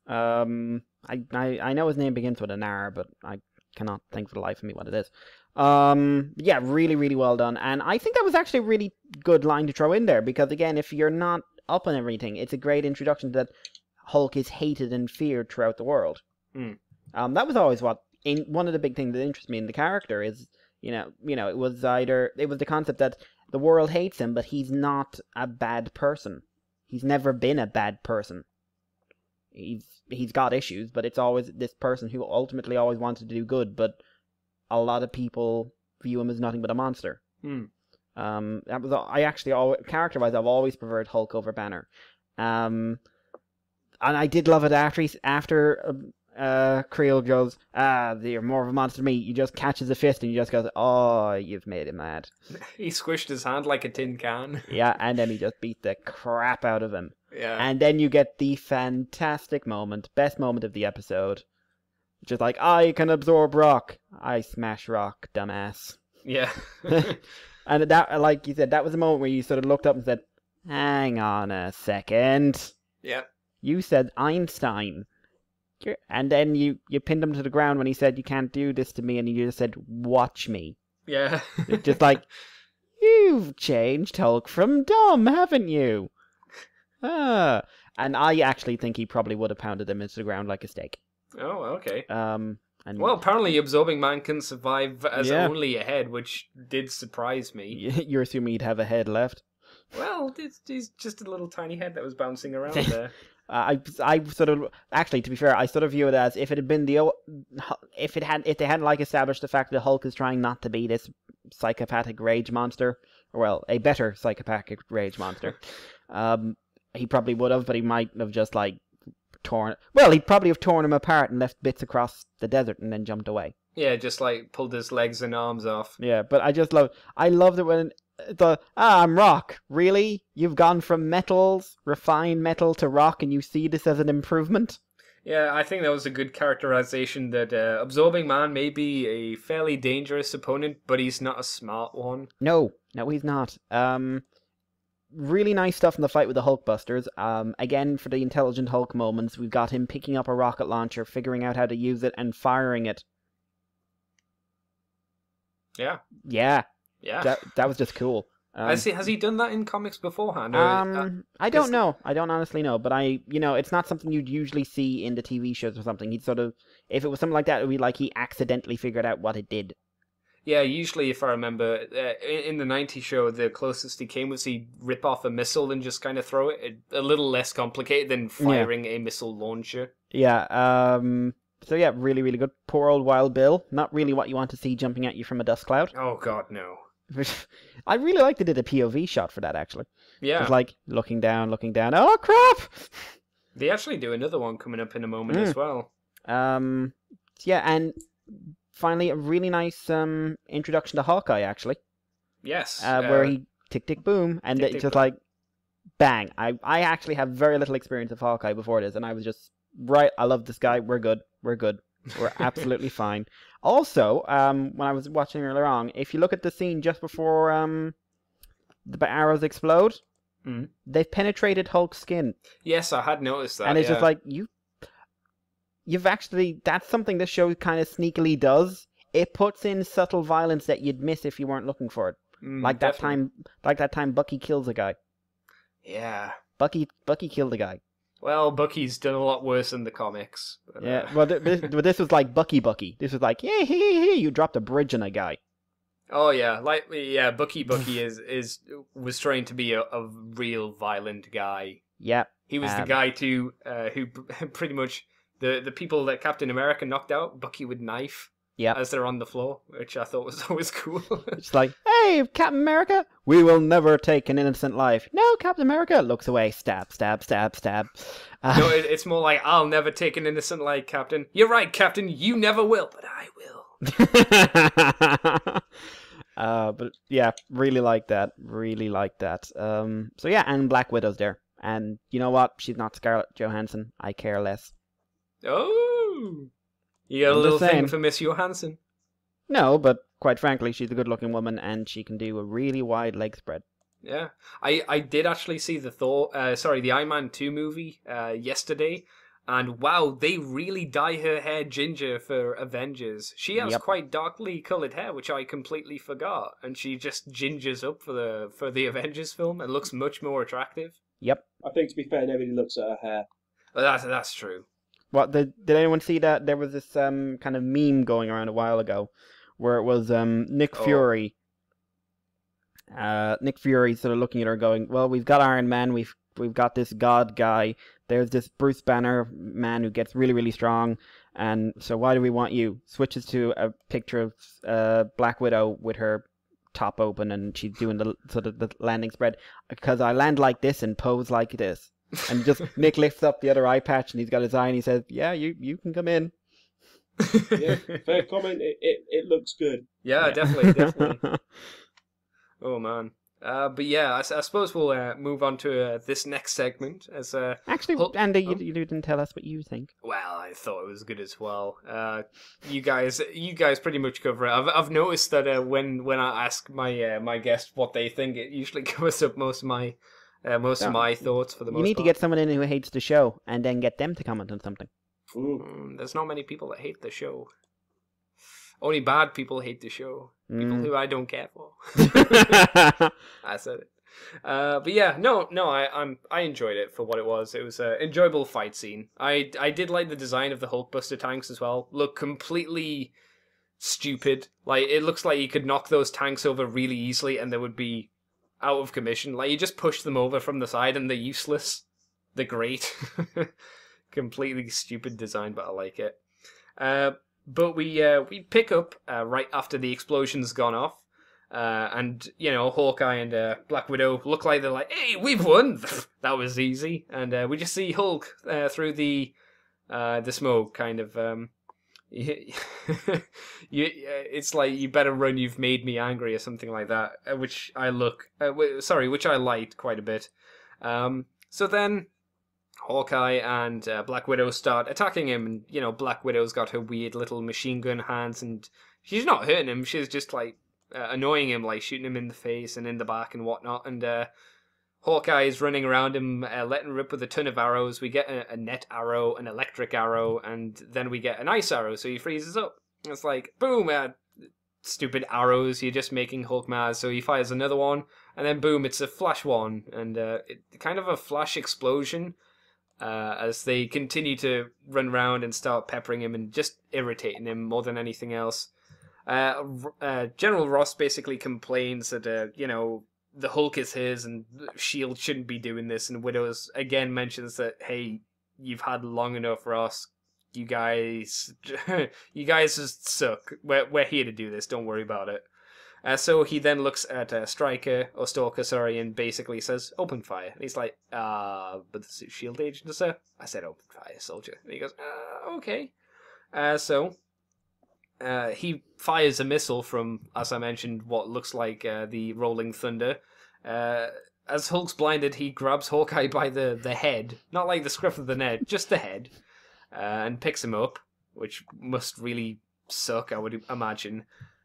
I know his name begins with an R, but I cannot think for the life of me what it is. Yeah, really, really well done. And I think that was actually a really good line to throw in there, because again, if you're not up on everything, it's a great introduction that Hulk is hated and feared throughout the world. That was always one of the big things that interests me in the character is, it was the concept that the world hates him, but he's not a bad person. He's never been a bad person. He's got issues, but it's always this person who ultimately always wanted to do good, but a lot of people view him as nothing but a monster. That was I actually character-wise, I've always preferred Hulk over Banner. And I did love it after Creel goes, you're more of a monster than me. He just catches a fist and he just goes, oh, you've made him mad. He squished his hand like a tin can. Yeah, and then he just beat the crap out of him. Yeah. And then you get the fantastic moment, best moment of the episode. Just like, I can absorb rock. I smash rock, dumbass. Yeah. And that, like you said, that was a moment where you sort of looked up and said, hang on a second. Yeah. You said Einstein. And then you pinned him to the ground when he said, you can't do this to me, and you just said, watch me. Yeah. Just like, you've changed Hulk from dumb, haven't you? And I actually think he probably would have pounded him into the ground like a steak. Oh, okay. And well, apparently Absorbing Man can survive as only a head, which did surprise me. You're assuming he'd have a head left? Well, it's just a little tiny head that was bouncing around there. I sort of, actually, to be fair, I sort of view it as if it had been if they hadn't like established the fact that Hulk is trying not to be this psychopathic rage monster, or well, a better psychopathic rage monster, he probably would have, but he might have just like he'd probably have torn him apart and left bits across the desert and then jumped away. Yeah, just like pulled his legs and arms off. Yeah, but I loved it when I'm rock. Really? You've gone from refined metal to rock, and you see this as an improvement? Yeah, I think that was a good characterization that Absorbing Man may be a fairly dangerous opponent, but he's not a smart one. No, he's not. Really nice stuff in the fight with the Hulkbusters. Again, for the intelligent Hulk moments, we've got him picking up a rocket launcher, figuring out how to use it, and firing it. Yeah. Yeah. That was just cool. Has he done that in comics beforehand? Or, I don't know. I don't honestly know, but it's not something you'd usually see in the TV shows or something. He'd sort of, if it was something like that, it would be like he accidentally figured out what it did. yeah, usually if I remember, in the '90s show, the closest he came was he'd rip off a missile and just kind of throw it. A little less complicated than firing a missile launcher. Yeah. So yeah, really, really good. Poor old Wild Bill. Not really what you want to see jumping at you from a dust cloud. Oh God, no. I really like they did a POV shot for that, actually. Yeah. Just like looking down. Oh crap! They actually do another one coming up in a moment as well. Yeah, and finally a really nice introduction to Hawkeye, actually. Yes. Where he tick tick boom, and it's just like bang. I actually have very little experience of Hawkeye before this, and I was just right. I love this guy. We're good. We're absolutely fine. Also, when I was watching earlier on, if you look at the scene just before the arrows explode, they've penetrated Hulk's skin. Yes, I had noticed that. And it's just like, you've actually, that's something this show kind of sneakily does. It puts in subtle violence that you'd miss if you weren't looking for it. Like that time Bucky kills a guy. Yeah. Bucky killed a guy. Well, Bucky's done a lot worse in the comics. But, yeah, well, this was like Bucky. This was like, hey, you dropped a bridge on a guy. Oh yeah, Bucky was trying to be a real violent guy. Yep. He was the guy who pretty much the people that Captain America knocked out, Bucky would knife. Yeah, as they're on the floor, which I thought was always cool. It's like, hey, Captain America, we will never take an innocent life. No, Captain America looks away, stab. No, it's more like, I'll never take an innocent life, Captain. You're right, Captain, you never will, but I will. But yeah, really like that. So yeah, and Black Widow's there, and you know what? She's not Scarlett Johansson. I care less. Oh. You got a little thing for Miss Johansson? No, but quite frankly, she's a good-looking woman, and she can do a really wide leg spread. Yeah, I did actually see the Iron Man 2 movie yesterday, and wow, they really dye her hair ginger for Avengers. She has quite darkly coloured hair, which I completely forgot, and she just gingers up for the Avengers film and looks much more attractive. Yep. I think, to be fair, nobody looks at her hair. Well, that's true. What did anyone see that there was this kind of meme going around a while ago, where it was Nick Fury. Nick Fury sort of looking at her, going, "Well, we've got Iron Man, we've got this God guy. There's this Bruce Banner man who gets really, really strong, and so why do we want you?" Switches to a picture of Black Widow with her top open, and she's doing the sort of the landing spread. Because I land like this and pose like this. And just Nick lifts up the other eye patch, and he's got his eye, and he says, "Yeah, you can come in." Yeah, fair comment. It looks good. Yeah, definitely. Oh man. But yeah, I suppose we'll move on to this next segment. Actually, Andy, you didn't tell us what you think. Well, I thought it was good as well. You guys pretty much cover it. I've noticed that when I ask my guest what they think, it usually covers up most of my thoughts for the most part. You need to get someone in who hates the show, and then get them to comment on something. There's not many people that hate the show. Only bad people hate the show. People who I don't care for. I said it. But yeah, no, I enjoyed it for what it was. It was an enjoyable fight scene. I did like the design of the Hulkbuster tanks as well. Look completely stupid. Like, it looks like you could knock those tanks over really easily, and they would be out of commission. Like, you just push them over from the side and they're useless. They're great. Completely stupid design, but I like it. But we pick up right after the explosion's gone off. And, Hawkeye and Black Widow look like they're like, "Hey, we've won!" That was easy. And we just see Hulk through the smoke, kind of... it's like, "You better run, you've made me angry," or something like that, which I liked quite a bit. So then Hawkeye and Black Widow start attacking him, and Black Widow's got her weird little machine gun hands, and she's not hurting him, she's just like annoying him, like shooting him in the face and in the back and whatnot. And Hawkeye is running around him, letting rip with a ton of arrows. We get a net arrow, an electric arrow, and then we get an ice arrow, so he freezes up. It's like, boom, stupid arrows. You're just making Hulk mad. So he fires another one, and then boom, it's a flash one, and kind of a flash explosion. As they continue to run around and start peppering him and just irritating him more than anything else. General Ross basically complains that, the Hulk is his and S.H.I.E.L.D. shouldn't be doing this, and Widows again mentions that, hey, you've had long enough, Ross. You guys just suck. We're here to do this, don't worry about it. So he then looks at Stalker, sorry, and basically says, open fire. And he's like, but this is S.H.I.E.L.D. agent, sir. I said open fire, soldier. And he goes, okay. So he fires a missile from, as I mentioned, what looks like the Rolling Thunder. As Hulk's blinded, he grabs Hawkeye by the head. Not like the scruff of the neck, just the head. And picks him up, which must really suck, I would imagine.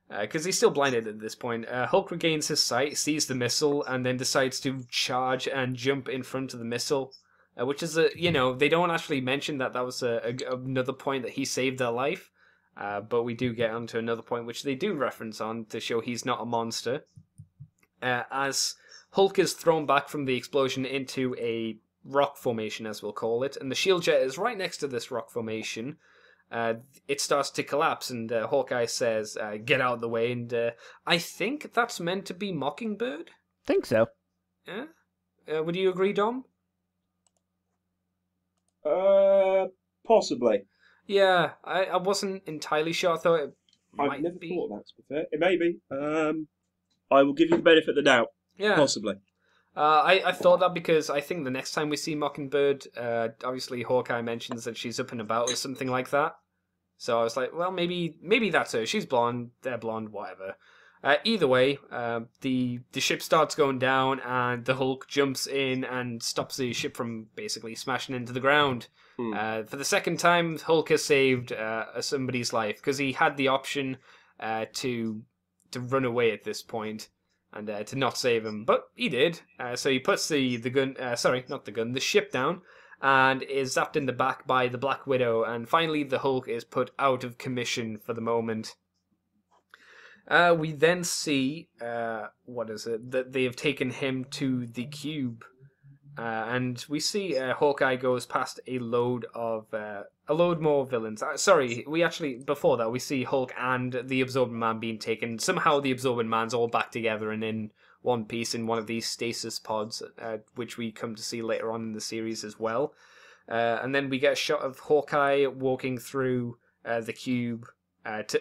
Because he's still blinded at this point. Hulk regains his sight, sees the missile, and then decides to charge and jump in front of the missile. Which is, they don't actually mention that was another point that he saved their life. But we do get onto another point which they do reference on to show he's not a monster. As Hulk is thrown back from the explosion into a rock formation, as we'll call it, and the shield jet is right next to this rock formation. It starts to collapse, and Hawkeye says, get out of the way, and I think that's meant to be Mockingbird? Think so. Yeah? Would you agree, Dom? Possibly. Yeah, I wasn't entirely sure. I thought it might I've never be. thought of that, to be fair. It may be. I will give you the benefit of the doubt. Yeah. Possibly. I thought that because I think the next time we see Mockingbird, obviously Hawkeye mentions that she's up and about or something like that. So I was like, well, maybe that's her. She's blonde, they're blonde, whatever. Either way, the ship starts going down, and the Hulk jumps in and stops the ship from basically smashing into the ground. For the second time, Hulk has saved somebody's life because he had the option to run away at this point. And to not save him, but he did. So he puts the ship down, and is zapped in the back by the Black Widow. And finally, the Hulk is put out of commission for the moment. We then see that they have taken him to the cube, and we see Hawkeye goes past a load more villains. Before that, we see Hulk and the Absorbing Man being taken. Somehow the Absorbing Man's all back together and in one piece in one of these stasis pods, which we come to see later on in the series as well. And then we get a shot of Hawkeye walking through the cube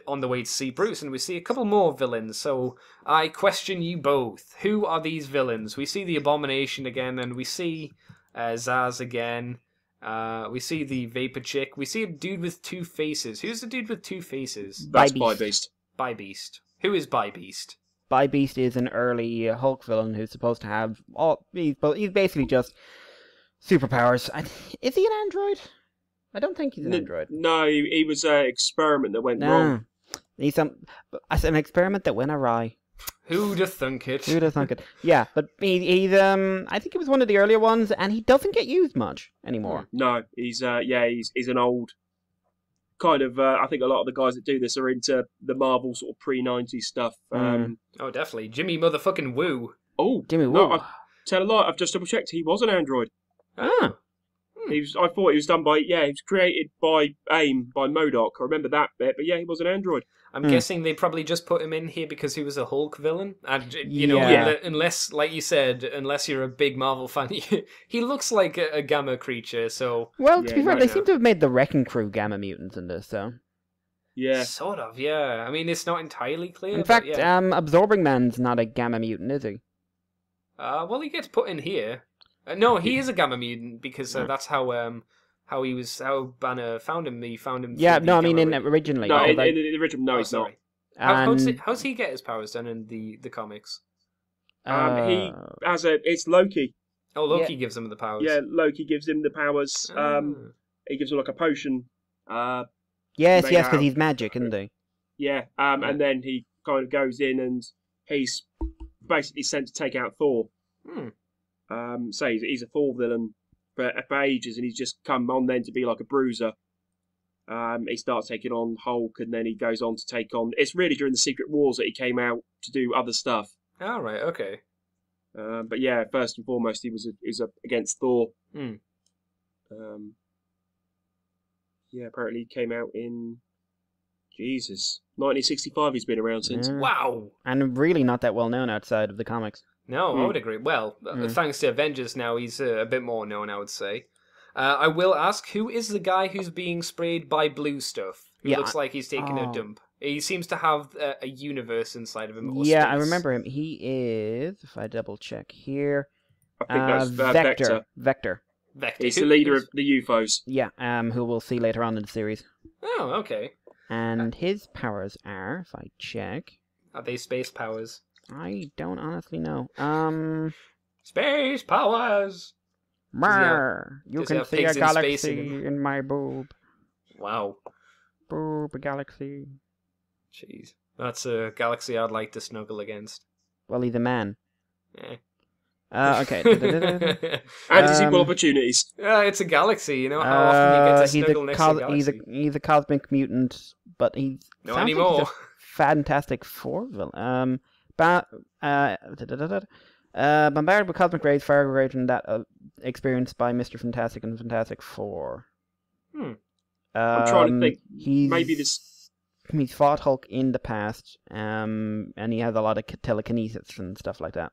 on the way to see Bruce, and we see a couple more villains. So I question you both. Who are these villains? We see the Abomination again, and we see Zaz again. We see the Vapor Chick. We see a dude with two faces. Who's the dude with two faces? That's By-Beast. By-Beast. Who is By-Beast? By-Beast is an early Hulk villain who's supposed to have he's basically just superpowers. Is he an android? I don't think he's an android. No, he was an experiment that went wrong. He's an experiment that went awry. Who'd have thunk it? Who'd have thunk it? Yeah, but he's I think he was one of the earlier ones, and he doesn't get used much anymore. No, he's an old kind of. I think a lot of the guys that do this are into the Marvel sort of pre-90s stuff. Oh, definitely, Jimmy motherfucking Woo. Oh, Jimmy Woo. No, tell a lie. I've just double checked. He was an android. Ah. I thought he was done by. Yeah, he was created by AIM by MODOK. I remember that bit, but yeah, he was an android. I'm guessing they probably just put him in here because he was a Hulk villain. And, unless, like you said, unless you're a big Marvel fan, he looks like a Gamma creature, so... Well, to be fair, they seem to have made the Wrecking Crew Gamma mutants in this, so... Yeah. Sort of, yeah. I mean, it's not entirely clear. In fact, yeah. Absorbing Man's not a Gamma mutant, is he? Well, he gets put in here. No, he is a Gamma mutant because that's how Banner found him. He found him. Yeah, no, I mean originally. No, in the original, no, he's not. How's he get his powers done in the comics? He has it's Loki. Oh, Loki gives him the powers. Yeah, Loki gives him the powers. He gives him like a potion. Yes, because he's magic, isn't he? Yeah, and then he kind of goes in and he's basically sent to take out Thor. So he's a Thor villain for ages, and he's just come on then to be like a bruiser. He starts taking on Hulk, and then he goes on to take on. It's really during the Secret Wars that he came out to do other stuff. Oh, right, okay. But yeah, first and foremost, he was against Thor. Hmm. Yeah, apparently he came out in 1965. He's been around since. Yeah. Wow. And really not that well known outside of the comics. No, I would agree. Well, thanks to Avengers now, he's a bit more known, I would say. I will ask, who is the guy who's being sprayed by blue stuff? Who looks like he's taking a dump. He seems to have a universe inside of him. Or Yeah, space. I remember him. He is, if I double check here, I think that's Vector. Vector. Vector. He's the leader of the UFOs. Yeah, who we'll see later on in the series. Oh, okay. And his powers are, if I check, Are they space powers? I don't honestly know. Space powers! You does he can have see a pigs in space galaxy in my boob. Wow. Boob galaxy. Jeez. That's a galaxy I'd like to snuggle against. Well, he's a man. Eh. Okay. And his equal opportunities. It's a galaxy, you know? How often you get to snuggle next to a galaxy? He's a cosmic mutant, but he's Not sounds anymore. Like he's a Fantastic Four villain. Bombarded with cosmic rays far greater than that experienced by Mr. Fantastic and Fantastic Four. I'm trying to think. Maybe this. He's fought Hulk in the past, and he has a lot of telekinesis and stuff like that.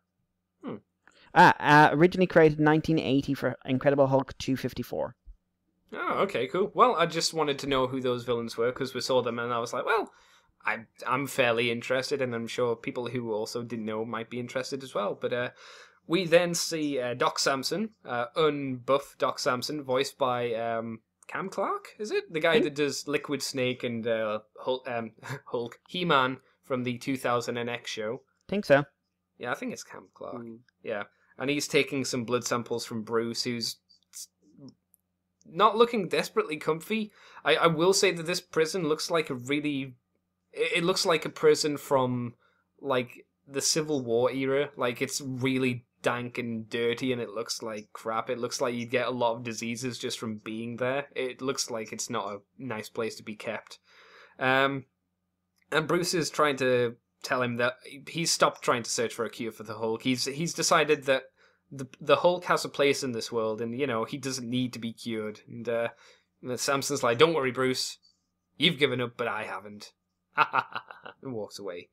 Originally created in 1980 for Incredible Hulk 254. Oh, okay, cool. Well, I just wanted to know who those villains were, because we saw them, and I was like, well, I'm fairly interested, and I'm sure people who also didn't know might be interested as well. But we then see Doc Samson, unbuff Doc Samson, voiced by Cam Clark, is it? The guy that does Liquid Snake and Hulk, He-Man from the 2000X show. Think so. Yeah, I think it's Cam Clark. Yeah. And he's taking some blood samples from Bruce, who's not looking desperately comfy. I will say that this prison looks like it looks like a prison from, like, the Civil War era. Like, it's really dank and dirty, and it looks like crap. It looks like you'd get a lot of diseases just from being there. It looks like it's not a nice place to be kept. And Bruce is trying to tell him that he's stopped trying to search for a cure for the Hulk. He's decided that the Hulk has a place in this world, and, you know, he doesn't need to be cured. And Samson's like, don't worry, Bruce. You've given up, but I haven't. And walks away.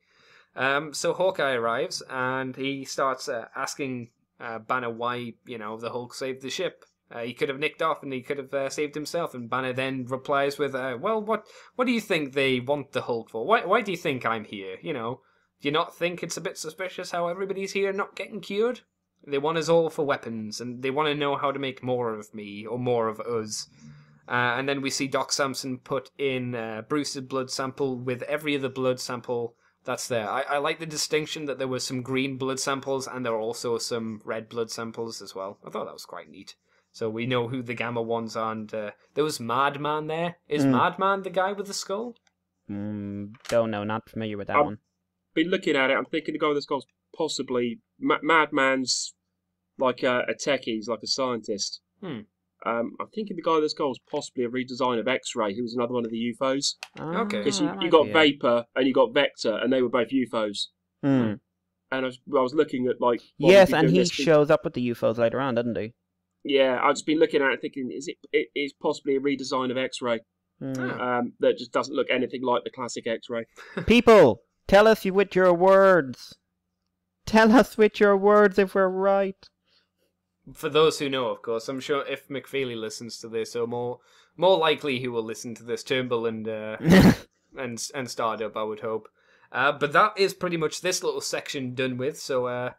So Hawkeye arrives, and he starts asking Banner why, you know, the Hulk saved the ship. He could have nicked off, and he could have saved himself. And Banner then replies with, well, what do you think they want the Hulk for? Why do you think I'm here? You know, do you not think it's a bit suspicious how everybody's here not getting cured? They want us all for weapons, and they want to know how to make more of me, or more of us. And then we see Doc Samson put in Bruce's blood sample with every other blood sample that's there. I like the distinction that there were some green blood samples, and there were also some red blood samples as well. I thought that was quite neat. So we know who the Gamma ones are, and there was Madman there. Is Madman the guy with the skull? Don't know, not familiar with that one. Been looking at it, I'm thinking the guy with the skull's possibly... Madman's like a techie, he's like a scientist. I'm thinking the guy with the skull's possibly a redesign of X-Ray, who was another one of the UFOs. Okay. Because you got Vapor and you got Vector, and they were both UFOs. And I was looking at, like... Yes, and he shows up with the UFOs later on, doesn't he? Yeah, I've just been looking at it thinking, it is possibly a redesign of X-Ray that just doesn't look anything like the classic X-Ray. People, tell us with your words. Tell us with your words if we're right. For those who know, of course, I'm sure if McFeely listens to this, or more likely he will listen to this, Turnbull and and Startup, I would hope. But that is pretty much this little section done with. So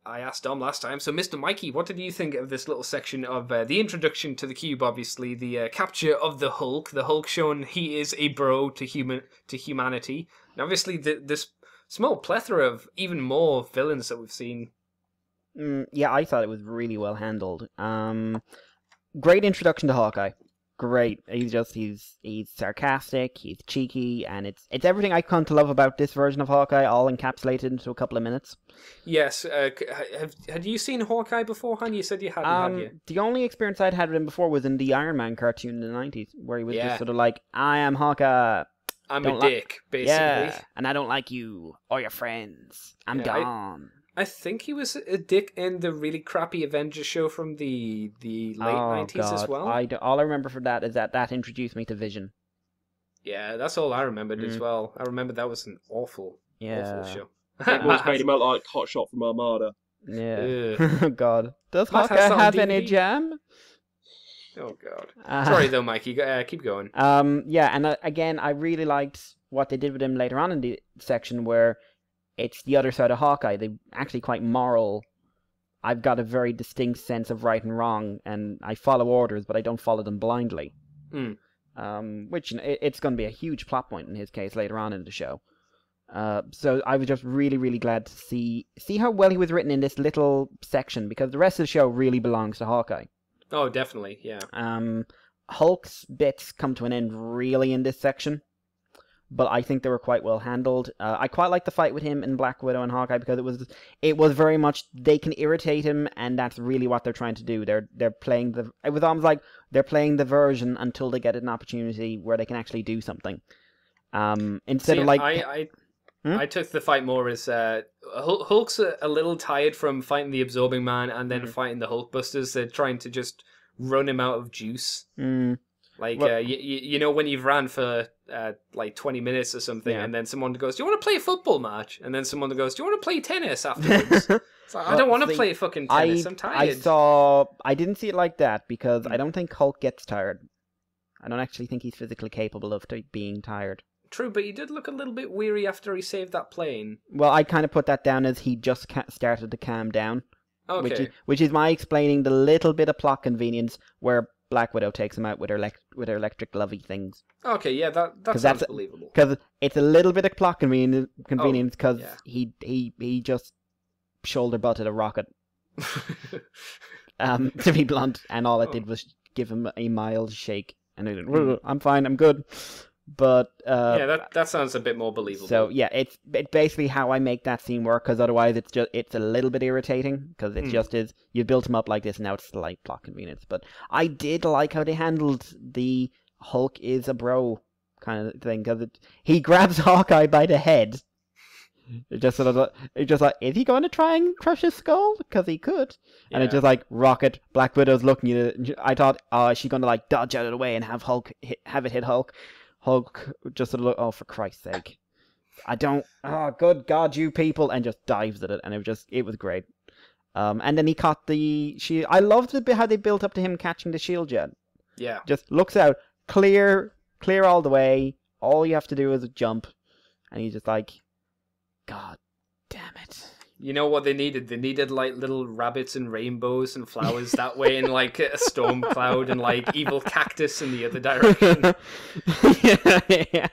I asked Dom last time. So, Mr. Mikey, what did you think of this little section of the introduction to the cube? Obviously, the capture of the Hulk showing he is a bro to humanity, and obviously this small plethora of even more villains that we've seen. Yeah, I thought it was really well handled. Great introduction to Hawkeye. great. He's sarcastic, he's cheeky, and it's everything I come to love about this version of Hawkeye, all encapsulated into a couple of minutes. Yes. Had you seen Hawkeye beforehand? You said you hadn't, had you? The only experience I'd had with him before was in the Iron Man cartoon in the 90s, where he was Yeah. just sort of like, I am Hawkeye. I'm Don't a dick, basically. Yeah, and I don't like you or your friends. I'm Yeah, gone. I think he was a dick in the really crappy Avengers show from the late 90s as well. All I remember from that is that introduced me to Vision. Yeah, that's all I remembered as well. I remember that was an awful show. It was made him out like Hot Shot from Armada. Yeah. Oh God. Does Matt has Hawkeye that on have DVD? any jam? Oh God. Sorry though, Mikey. Keep going. Yeah, and again, I really liked what they did with him later on in the section where it's the other side of Hawkeye. They actually quite moral. I've got a very distinct sense of right and wrong, and I follow orders, but I don't follow them blindly. Which it's going to be a huge plot point in his case later on in the show. So I was just really, really glad to see how well he was written in this little section, because the rest of the show really belongs to Hawkeye. Oh, definitely, yeah. Hulk's bits come to an end really in this section, but I think they were quite well handled. I quite like the fight with him in Black Widow and Hawkeye, because it was very much they can irritate him, and that's really what they're trying to do. They're playing it was almost like they're playing the version until they get an opportunity where they can actually do something. Instead of like I took the fight more as Hulk's a little tired from fighting the Absorbing Man and then fighting the Hulkbusters. They're trying to just run him out of juice. Like, you know, when you've ran for like 20 minutes or something, and then someone goes, "Do you want to play a football match?" And then someone goes, "Do you want to play tennis afterwards?" It's like, I don't want to play fucking tennis. I'm tired. I didn't see it like that, because I don't think Hulk gets tired. I don't actually think he's physically capable of being tired. True, but he did look a little bit weary after he saved that plane. Well, I kind of put that down as he just started to calm down. Okay. Which is my explaining the little bit of plot convenience where Black Widow takes him out with her electric lovey things. Okay, yeah, that sounds believable. Because it's a little bit of plot convenience because he just shoulder butted a rocket. To be blunt, and all it did was give him a mild shake, and he went, "I'm fine, I'm good." But yeah, that sounds a bit more believable. So yeah, it's basically how I make that scene work, because otherwise it's a little bit irritating, because it's just you built him up like this, and now it's slight plot convenience. But I did like how they handled the Hulk is a bro kind of thing, because he grabs Hawkeye by the head. It's just like, is he going to try and crush his skull? Because he could. Yeah. And it's just like, rocket. Black Widow's looking at it. I thought, is she going to like dodge out of the way and have it hit Hulk? Hulk just sort of look, oh, for Christ's sake. Good God, you people, and just dives at it, and it was great. And then he caught the shield. I loved how they built up to him catching the shield jet. Yeah. Just looks out, clear all the way, all you have to do is jump, and he's just like, God damn it. You know what they needed? They needed like little rabbits and rainbows and flowers that way, and like a storm cloud and like evil cactus in the other direction. Yeah.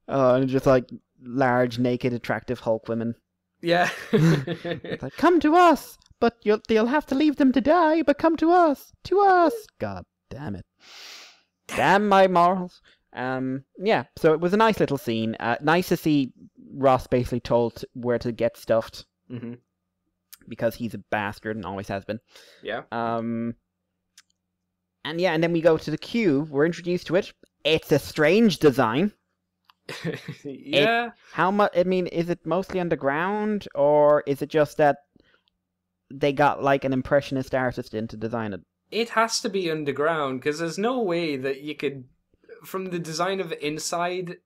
Oh, and just like large, naked, attractive Hulk women. Yeah. It's like, come to us, but you'll have to leave them to die. But come to us, God damn it, damn my morals. Yeah. So it was a nice little scene. Nice to see Ross basically told where to get stuffed, because he's a bastard and always has been. Yeah. And then we go to the cube. We're introduced to it. It's a strange design. Yeah. How much? I mean, is it mostly underground, or is it just that they got like an impressionist artist in to design it? It has to be underground, because there's no way that you could, from the design of the inside,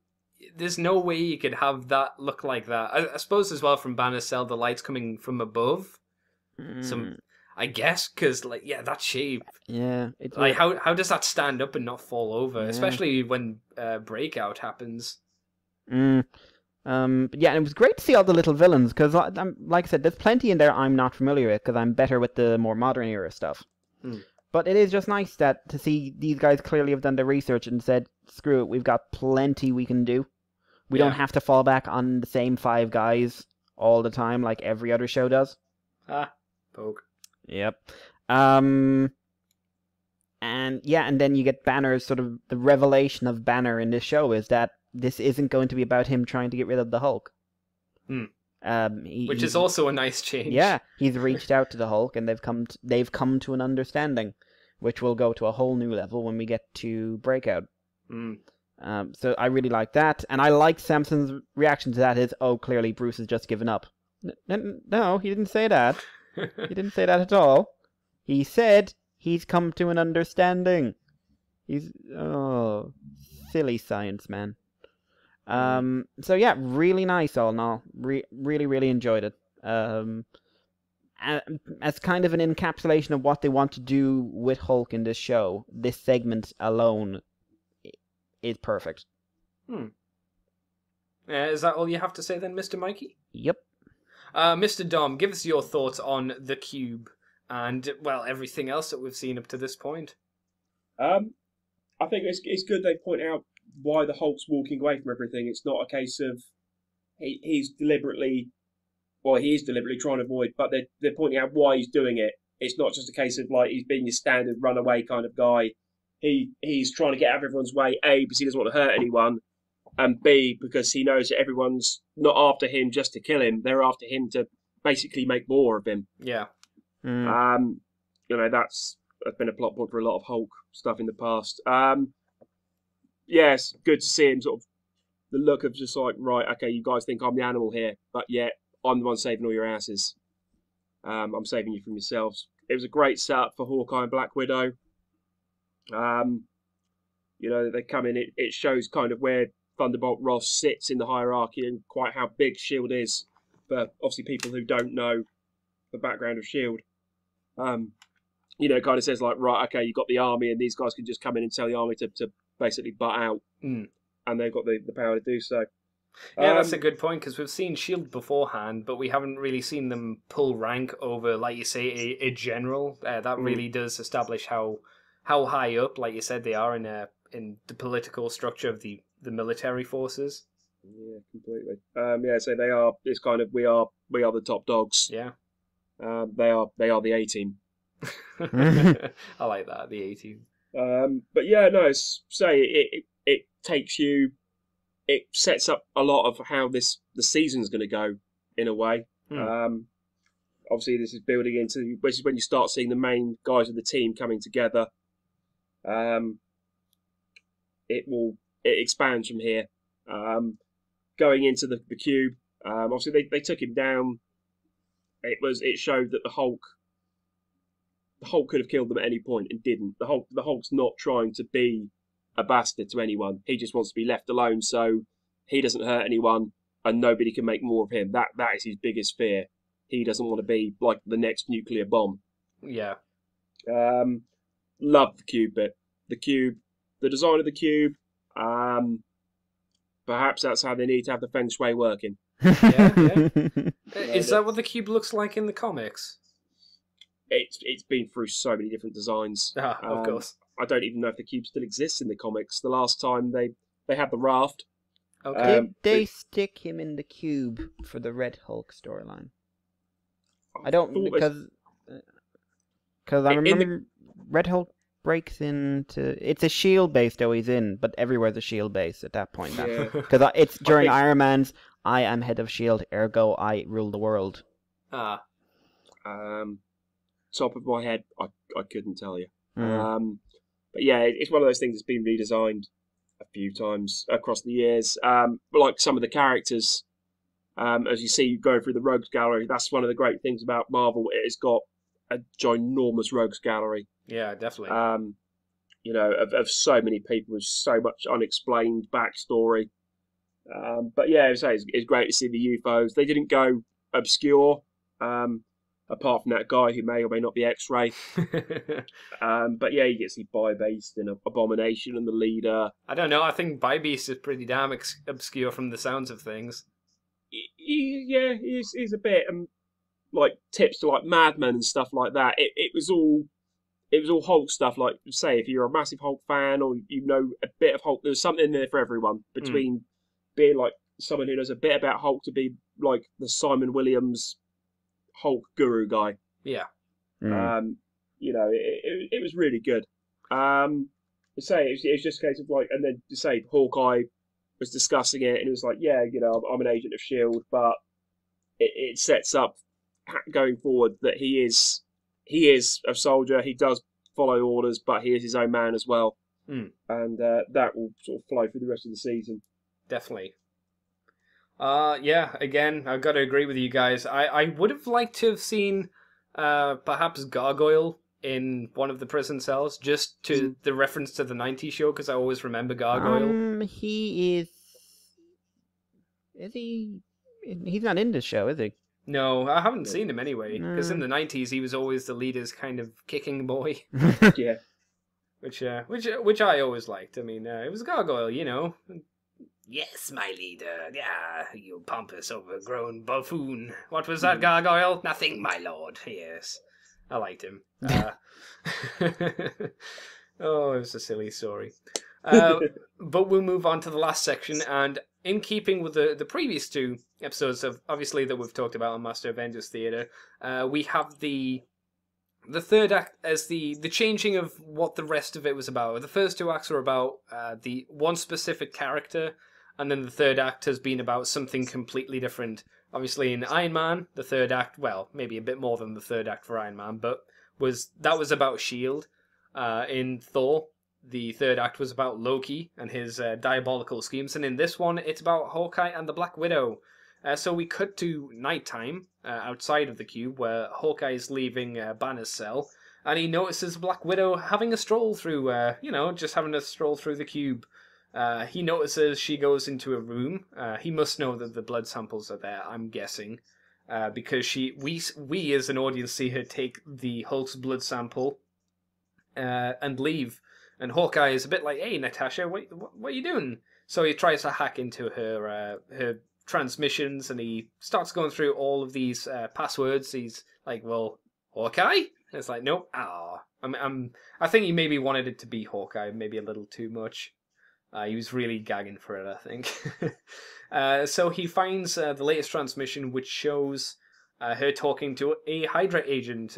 there's no way you could have that look like that. I suppose as well from Banner Cell, the light's coming from above. I guess, because like, yeah, that shape. Yeah. It's like, how does that stand up and not fall over? Yeah. Especially when breakout happens. Yeah, and it was great to see all the little villains, because like I said, there's plenty in there I'm not familiar with, because I'm better with the more modern era stuff. But it is just nice to see these guys clearly have done their research and said, screw it, we've got plenty we can do. We don't have to fall back on the same 5 guys all the time like every other show does. Poke. Yep. And then you get Banner's sort of the revelation of Banner in this show is that this isn't going to be about him trying to get rid of the Hulk. Which is also a nice change. Yeah, he's reached out to the Hulk, and they've come to an understanding, which will go to a whole new level when we get to Breakout. So I really like that, and I like Samson's reaction to that is, oh, clearly Bruce has just given up. No, he didn't say that. He didn't say that at all. He said he's come to an understanding. Silly science, man. So yeah, really nice all in all. Really, really enjoyed it. As kind of an encapsulation of what they want to do with Hulk in this show, this segment alone is perfect. Is that all you have to say then, Mr. Mikey? Yep. Mr. Dom, give us your thoughts on the Cube and, well, everything else that we've seen up to this point. I think it's good they point out why the Hulk's walking away from everything. It's not a case of he is deliberately trying to avoid, but they're pointing out why he's doing it. It's not just a case of like he's being your standard runaway kind of guy. He's trying to get out of everyone's way, A, because he doesn't want to hurt anyone, and B, because he knows that everyone's not after him just to kill him. They're after him to basically make more of him. Yeah. That's been a plot point for a lot of Hulk stuff in the past. Yes, good to see him sort of the look of just like, right, okay, you guys think I'm the animal here, but yet I'm the one saving all your asses. I'm saving you from yourselves. It was a great setup for Hawkeye and Black Widow. They come in, it shows kind of where Thunderbolt Ross sits in the hierarchy and quite how big S.H.I.E.L.D. is for obviously people who don't know the background of S.H.I.E.L.D. It kind of says like, right, okay, you've got the army and these guys can just come in and tell the army to basically butt out. And they've got the power to do so. Yeah, that's a good point, because we've seen S.H.I.E.L.D. beforehand, but we haven't really seen them pull rank over, like you say, a general. That really does establish how high up, like you said, they are in the political structure of the military forces. Yeah, completely. So they are. It's kind of we are the top dogs. Yeah. They are the A-team. I like that, the A-team. But yeah, no, it takes you. It sets up a lot of how the season's going to go in a way. Obviously, this is building into which is when you start seeing the main guys of the team coming together. It expands from here. Going into the Cube, obviously they took him down. It showed that the Hulk could have killed them at any point and didn't. The Hulk's not trying to be a bastard to anyone. He just wants to be left alone so he doesn't hurt anyone and nobody can make more of him. That is his biggest fear. He doesn't want to be like the next nuclear bomb. Yeah. Love the Cube bit. The Cube, the design of the Cube. Perhaps that's how they need to have the Feng Shui working. Yeah. Is that what the Cube looks like in the comics? It's been through so many different designs. Of course. I don't even know if the Cube still exists in the comics. The last time they had the raft. Okay. Did they stick him in the Cube for the Red Hulk storyline? I don't, because I remember Red Hulk breaks into... It's a S.H.I.E.L.D. base though he's in, but everywhere's a S.H.I.E.L.D. base at that point. Because it's during Iron Man's, I am head of S.H.I.E.L.D., ergo I rule the world. Top of my head, I couldn't tell you. But yeah, it's one of those things that's been redesigned a few times across the years. But like some of the characters, as you see going through the Rogues Gallery, that's one of the great things about Marvel. It has got a ginormous Rogues Gallery. Yeah, definitely. Of so many people with so much unexplained backstory. But yeah, it's great to see the UFOs. They didn't go obscure. Apart from that guy who may or may not be X-Ray. But yeah, you get to see Bi-Beast and Abomination and the leader. I don't know, I think Bi-Beast is pretty damn obscure from the sounds of things. Yeah, he's a bit, like tips to like Madman and stuff like that. It was all Hulk stuff, like say, if you're a massive Hulk fan or you know a bit of Hulk, there's something in there for everyone, between being like someone who knows a bit about Hulk to be like the Simon Williams Hulk guru guy. Yeah. It was really good. Say it's just a case of like, and then to say Hawkeye was discussing it, and it was like, yeah, I'm an agent of Shield, but it sets up going forward that he is a soldier. He does follow orders, but he is his own man as well, and that will sort of flow through the rest of the season. Definitely. Yeah, again, I've got to agree with you guys. I would have liked to have seen perhaps Gargoyle in one of the prison cells, just to the reference to the 90s show, because I always remember Gargoyle. He is... Is he... He's not in this show, is he? No, I haven't seen him anyway, because in the 90s he was always the leader's kind of kicking boy. Yeah. Which I always liked. I mean, it was Gargoyle, you know. Yes, my leader. Yeah, you pompous, overgrown buffoon. What was that, Gargoyle? Nothing, my lord. Yes. I liked him. Oh, it was a silly story. But we'll move on to the last section, and in keeping with the previous two episodes of, obviously, that we've talked about on Master Avengers Theatre, we have the third act as the changing of what the rest of it was about. The first two acts were about the one specific character, and then the third act has been about something completely different. Obviously, in Iron Man, the third act, well, maybe a bit more than the third act for Iron Man, but that was about S.H.I.E.L.D. In Thor, the third act was about Loki and his diabolical schemes, and in this one, it's about Hawkeye and the Black Widow. So we cut to nighttime outside of the cube, where Hawkeye is leaving Banner's cell, and he notices Black Widow having a stroll through, just having a stroll through the cube. He notices she goes into a room. He must know that the blood samples are there, I'm guessing, because we as an audience see her take the Hulk's blood sample and leave. And Hawkeye is a bit like, "Hey, Natasha, what are you doing?" So he tries to hack into her transmissions, and he starts going through all of these passwords. He's like, "Well, Hawkeye?" And it's like, "Nope." I think he maybe wanted it to be Hawkeye, maybe a little too much. He was really gagging for it, I think. So he finds the latest transmission, which shows her talking to a Hydra agent.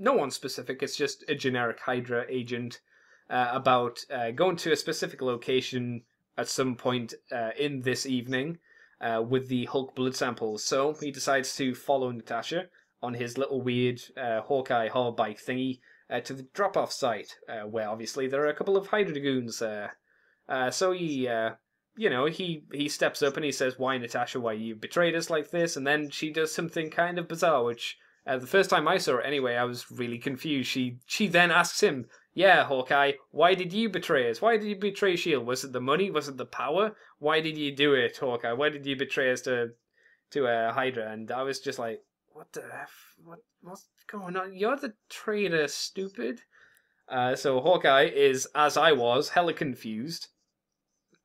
No one specific, it's just a generic Hydra agent about going to a specific location at some point in this evening with the Hulk blood samples. So he decides to follow Natasha on his little weird Hawkeye hover bike thingy to the drop-off site, where obviously there are a couple of Hydra goons there. So he steps up and he says, "Why, Natasha, why you betrayed us like this?" And then she does something kind of bizarre, which the first time I saw it anyway, I was really confused. She then asks him, "Yeah, Hawkeye, why did you betray us? Why did you betray S.H.I.E.L.D.? Was it the money? Was it the power? Why did you do it, Hawkeye? Why did you betray us to Hydra?" And I was just like, "What the F? What's going on? You're the traitor, stupid." So Hawkeye is, as I was, hella confused.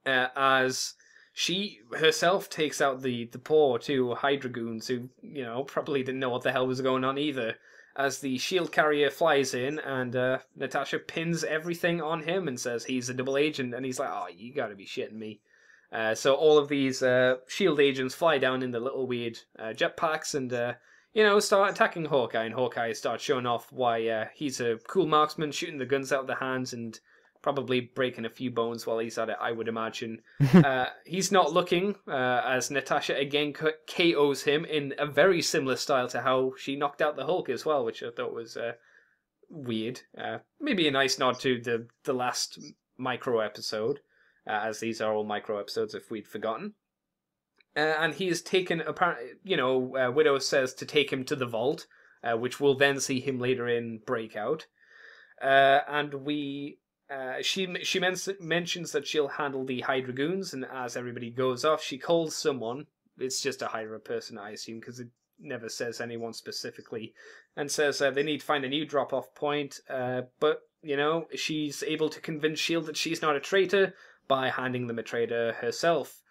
As she herself takes out the poor two Hydra goons who, probably didn't know what the hell was going on either. As the shield carrier flies in, and Natasha pins everything on him and says he's a double agent, and he's like, "Oh, you gotta be shitting me." So all of these shield agents fly down in the little weird jetpacks and, start attacking Hawkeye, and Hawkeye starts showing off why he's a cool marksman, shooting the guns out of their hands and probably breaking a few bones while he's at it, I would imagine. He's not looking, as Natasha again KOs him in a very similar style to how she knocked out the Hulk as well, which I thought was weird. Maybe a nice nod to the last micro episode, as these are all micro episodes if we'd forgotten. And he is taken, apparently, Widow says to take him to the vault, which we'll then see him later in Breakout. And she mentions that she'll handle the Hydra goons, and as everybody goes off, she calls someone. It's just a Hydra person, I assume, because it never says anyone specifically, and says they need to find a new drop-off point. But she's able to convince S.H.I.E.L.D. that she's not a traitor by handing them a traitor herself.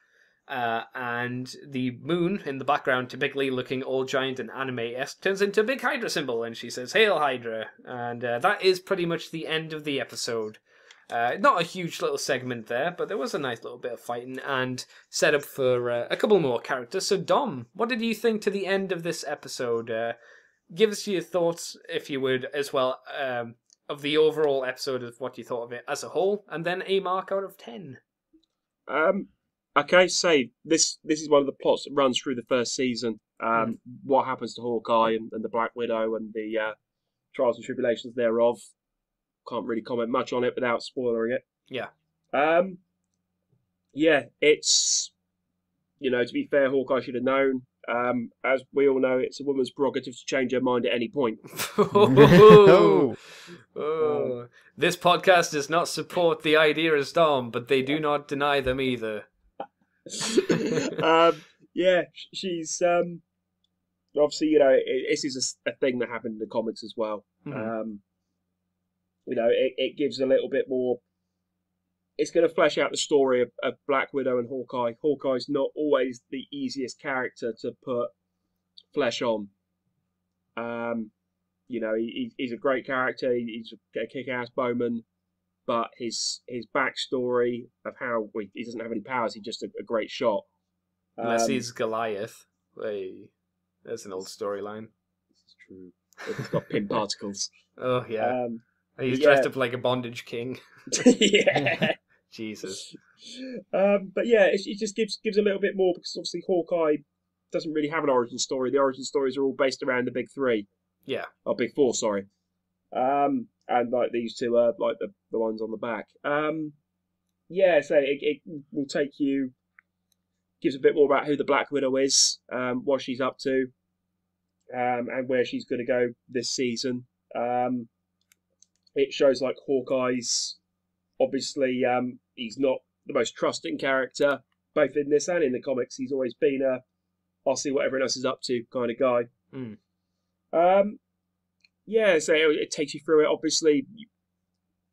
And the moon in the background, typically looking all giant and anime-esque, turns into a big Hydra symbol, and she says, "Hail Hydra!" And that is pretty much the end of the episode. Not a huge little segment there, but there was a nice little bit of fighting and set up for a couple more characters. So Dom, what did you think to the end of this episode? Give us your thoughts, if you would, as well. of the overall episode of what you thought of it as a whole, and then a mark out of 10. Okay, say this is one of the plots that runs through the first season. What happens to Hawkeye and the Black Widow and the trials and tribulations thereof. Can't really comment much on it without spoiling it. Yeah. Yeah, it's, to be fair, Hawkeye should have known. As we all know, it's a woman's prerogative to change her mind at any point. Oh. This podcast does not support the idea of Storm, but they do not deny them either. Yeah, she's obviously, this is a thing that happened in the comics as well. Mm-hmm. It gives a little bit more. It's going to flesh out the story of Black Widow and Hawkeye. Hawkeye's not always the easiest character to put flesh on. He's a great character. He's a kick-ass bowman, but his backstory of how he doesn't have any powers. He's just a great shot. Unless he's Goliath. Hey, that's an old storyline. This is true. He's got pin particles. Oh yeah. He's dressed up like a bondage king. Yeah. Jesus. But yeah, it just gives a little bit more, because obviously Hawkeye doesn't really have an origin story. The origin stories are all based around the big three. Yeah. Oh, big four, sorry. And like these two are like the ones on the back. Yeah, so it will take you, gives a bit more about who the Black Widow is, what she's up to, and where she's going to go this season. It shows like Hawkeye's, obviously, he's not the most trusting character, both in this and in the comics. He's always been I'll see what everyone else is up to kind of guy. Yeah, so it takes you through it. Obviously,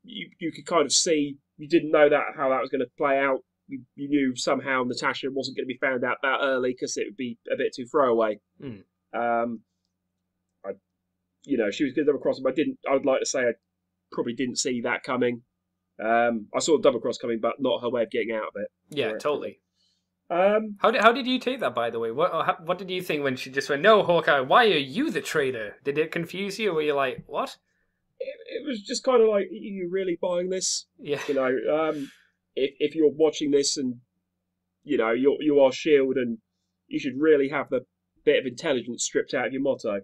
you could kind of see, you didn't know how that was going to play out. You knew somehow Natasha wasn't going to be found out that early because it would be a bit too throwaway. She was going to double cross him. I would like to say I probably didn't see that coming. I saw the double cross coming, but not her way of getting out of it. Yeah, totally. How did you take that, by the way? What did you think when she just went, "No, Hawkeye, why are you the traitor"? Did it confuse you, or were you like, "What?" It was just kind of like, are you really buying this? Yeah. If you're watching this and you are Shield, and you should really have the bit of intelligence stripped out of your motto.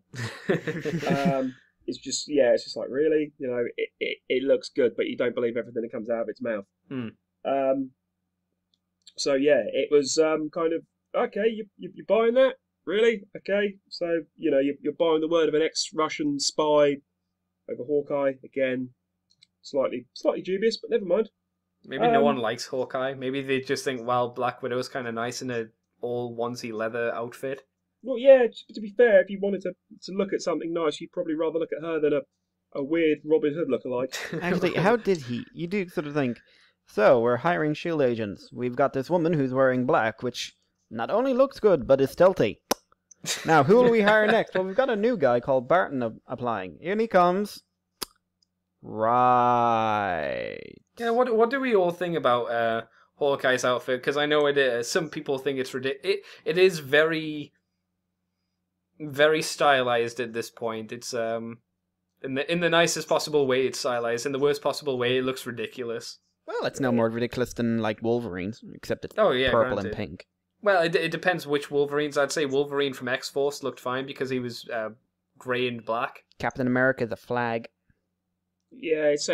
It's just like, really, it looks good, but you don't believe everything that comes out of its mouth. So yeah, it was kind of, okay, you're buying that, really? Okay, so you're buying the word of an ex-Russian spy over Hawkeye again. Slightly dubious, but never mind. Maybe no one likes Hawkeye. Maybe they just think, well, Black Widow's kind of nice in a all onesie leather outfit. Well, yeah, to be fair, if you wanted to look at something nice, you'd probably rather look at her than a weird Robin Hood lookalike. Actually, how did he? You do sort of think, so we're hiring S.H.I.E.L.D. agents. We've got this woman who's wearing black, which not only looks good, but is stealthy. Now, who will we hire next? Well, we've got a new guy called Barton applying. In he comes. Right. Yeah, what do we all think about Hawkeye's outfit? Because I know it is. Some people think it's ridiculous. It is very, very stylized at this point. It's in the nicest possible way it's stylized. In the worst possible way, it looks ridiculous. Well, it's no more ridiculous than like Wolverine's, except it's purple granted. And pink. Well, it depends which Wolverines. I'd say Wolverine from X-Force looked fine because he was grey and black. Captain America's a flag. Yeah, so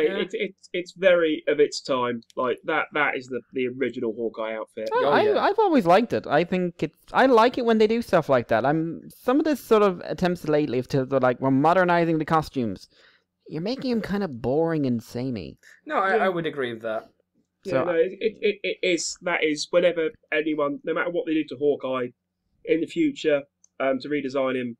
it's very of its time. Like that is the original Hawkeye outfit. I've always liked it. I think I like it when they do stuff like that. Some of this sort of attempts lately to like, we're modernizing the costumes. You're making them kind of boring and samey. No, I would agree with that. Yeah, no, it is. That is, whenever anyone, no matter what they do to Hawkeye in the future, to redesign him,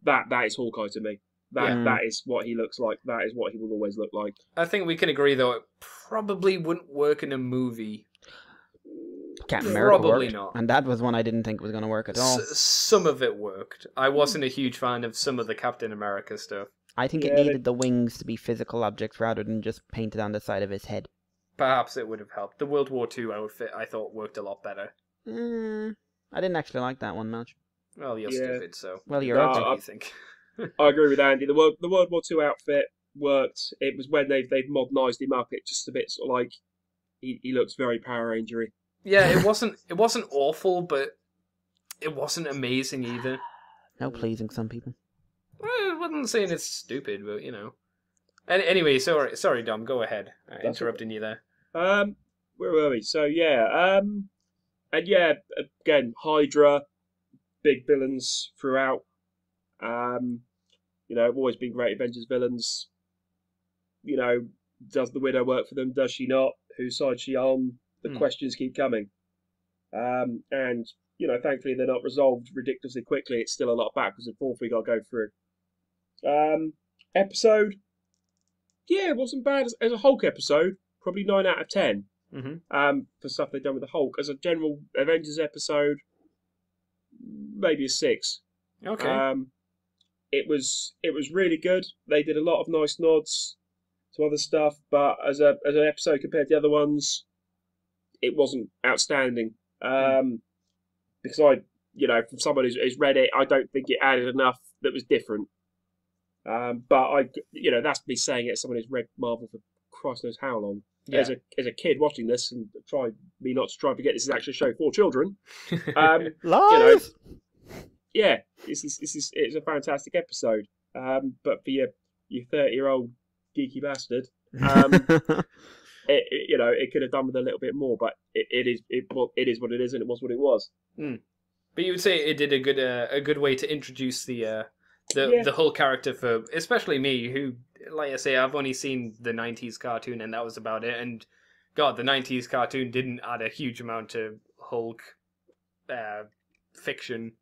that is Hawkeye to me. That is what he looks like. That is what he will always look like. I think we can agree, though, it probably wouldn't work in a movie. Captain America probably worked, not. And that was one I didn't think was going to work at all. Some of it worked. I wasn't a huge fan of some of the Captain America stuff. I think it needed the wings to be physical objects rather than just painted on the side of his head. Perhaps it would have helped. The World War II outfit, I thought, worked a lot better. I didn't actually like that one much. Well, you're stupid, so... Well, you're what do you think? I agree with Andy. The World War II outfit worked. It was when they've modernised him up. It's just a bit sort of like he looks very Power Ranger-y. Yeah, it wasn't awful, but it wasn't amazing either. No pleasing some people. Well, I wasn't saying it's stupid, but Anyway, sorry, Dom. Go ahead. Interrupting you there. Where were we? So yeah, and yeah, again, Hydra, big villains throughout. Have always been great Avengers villains. Does the Widow work for them? Does she not? Whose side is she on? The questions keep coming. And thankfully they're not resolved ridiculously quickly. It's still a lot of backwards and forth we got to go through. Episode, yeah, it wasn't bad as a Hulk episode. Probably 9 out of 10. Mm-hmm. For stuff they've done with the Hulk. As a general Avengers episode, maybe a 6. Okay. It was really good. They did a lot of nice nods to other stuff, but as an episode compared to the other ones, it wasn't outstanding. Because from someone who's read it, I don't think it added enough that was different. But that's me saying it as someone who's read Marvel for Christ knows how long. Yeah. As a kid watching this, and try not to try and forget this is actually a show for children. Live. Yeah, it's a fantastic episode. But for your 30-year-old geeky bastard, it could have done with a little bit more. But it is what it is, and it was what it was. But you would say it did a good way to introduce the whole character for especially me, who, like I say, I've only seen the 90s cartoon and that was about it. And God, the 90s cartoon didn't add a huge amount to Hulk fiction.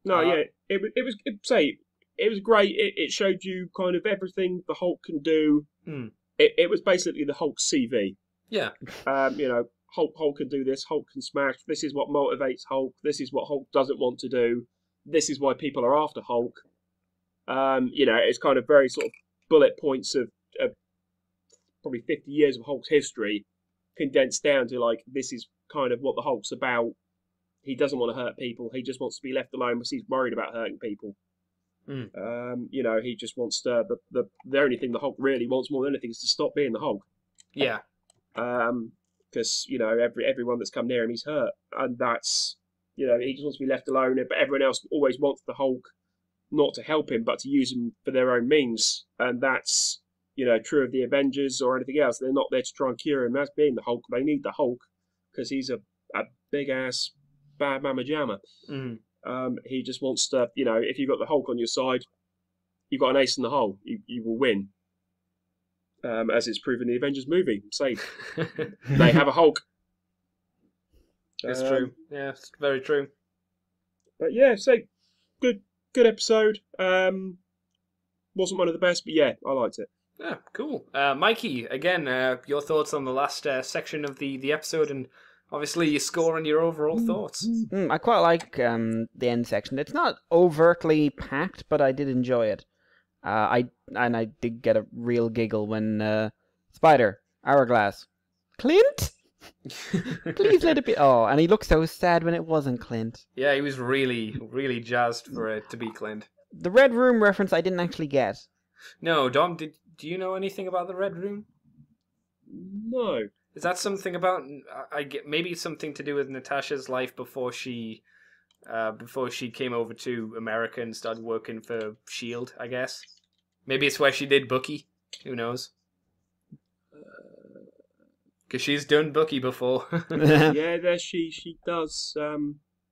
No, yeah, it was great. It showed you kind of everything the Hulk can do. It was basically the Hulk CV. Yeah. Hulk can do this. Hulk can smash. This is what motivates Hulk. This is what Hulk doesn't want to do. This is why people are after Hulk. It's kind of very sort of bullet points of probably 50 years of Hulk's history condensed down to like, this is kind of what the Hulk's about. He doesn't want to hurt people. He just wants to be left alone because he's worried about hurting people. He just wants to. The only thing the Hulk really wants more than anything is to stop being the Hulk. Yeah. Because everyone that's come near him, he's hurt, and that's he just wants to be left alone. But everyone else always wants the Hulk not to help him, but to use him for their own means, and that's true of the Avengers or anything else. They're not there to try and cure him as being the Hulk. They need the Hulk because he's a big ass bad mama jamma. He just wants to, if you've got the Hulk on your side, you've got an ace in the hole. You will win. As it's proven in the Avengers movie. Say, they have a Hulk. It's true. Yeah, it's very true. But yeah, good episode. Wasn't one of the best, but yeah, I liked it. Yeah, cool. Mikey, again, your thoughts on the last section of the episode, and obviously your score and your overall thoughts. I quite like the end section. It's not overtly packed, but I did enjoy it. I did get a real giggle when Spider, Hourglass, Clint? Please let it be. Oh, and he looked so sad when it wasn't Clint. Yeah, he was really, really jazzed for it to be Clint. The Red Room reference I didn't actually get. No, Dom, do you know anything about the Red Room? No. Is that something about? Maybe something to do with Natasha's life before she came over to America and started working for Shield. I guess. Maybe it's where she did Bucky. Who knows? Because she's done Bucky before. Yeah, she does.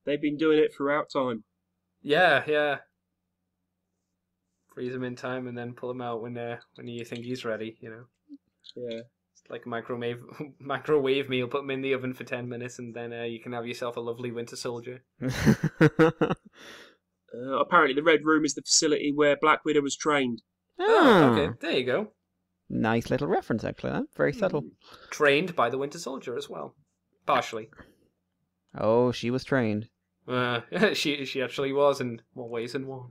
They've been doing it throughout time. Yeah. Freeze him in time and then pull him out when you think he's ready. Yeah. Like a microwave meal, put them in the oven for 10 minutes and then you can have yourself a lovely Winter Soldier. Apparently the Red Room is the facility where Black Widow was trained. Oh, okay. There you go. Nice little reference, actually. Huh? Very subtle. Trained by the Winter Soldier as well. Partially. Oh, she was trained. She actually was in more ways than one.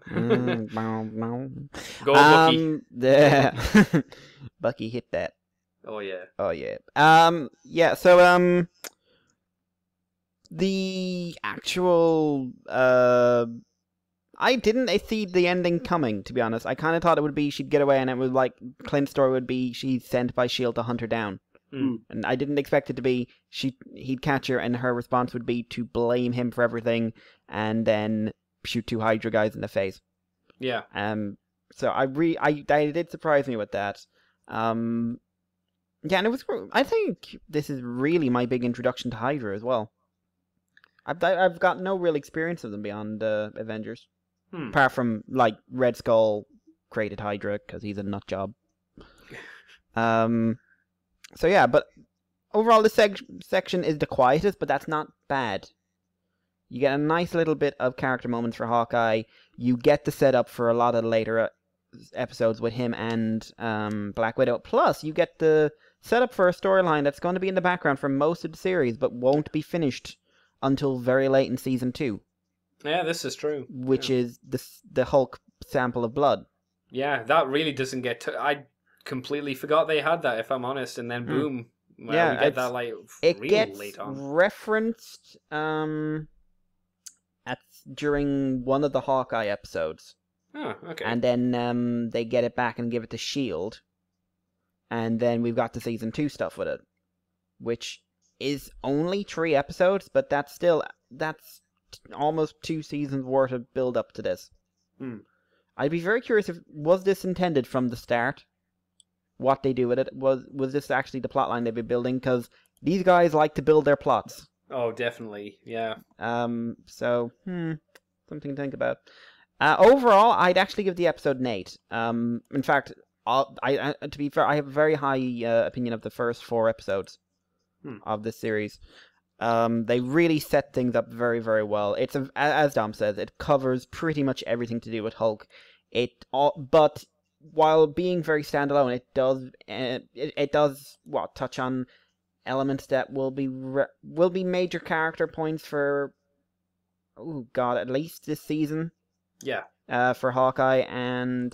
Go, Bucky. Yeah. Bucky hit that. Oh yeah. Yeah, so the actual I didn't see the ending coming, to be honest. I kind of thought it would be she'd get away, and it was like Clint's story would be she's sent by S.H.I.E.L.D. to hunt her down. And I didn't expect it to be he'd catch her, and her response would be to blame him for everything, and then shoot 2 Hydra guys in the face. Yeah. So I did surprise me with that. Yeah, and it was. I think this is really my big introduction to Hydra as well. I've got no real experience of them beyond Avengers, apart from like Red Skull created Hydra because he's a nut job. So yeah, but overall this section is the quietest, but that's not bad. You get a nice little bit of character moments for Hawkeye. You get the setup for a lot of later episodes with him and Black Widow. Plus, you get the setup for a storyline that's going to be in the background for most of the series, but won't be finished until very late in season 2. Yeah, this is true. Which is the Hulk sample of blood. Yeah, that really doesn't get I completely forgot they had that, if I'm honest, and then boom. Well, yeah, we get that like it really gets late on. Referenced during one of the Hawkeye episodes. Oh, okay. And then they get it back and give it to S.H.I.E.L.D. And then we've got the season 2 stuff with it, which is only 3 episodes, but that's almost 2 seasons worth of build up to this. I'd be very curious was this intended from the start? What they do with it? Was this actually the plotline they've been building? Because these guys like to build their plots. Oh, definitely, yeah. So, something to think about. Overall, I'd actually give the episode an 8. In fact, to be fair, I have a very high opinion of the first 4 episodes of this series. They really set things up very, very well. It's as Dom says, it covers pretty much everything to do with Hulk. But while being very standalone, it does touch on elements that will be major character points for at least this season. Yeah. For Hawkeye and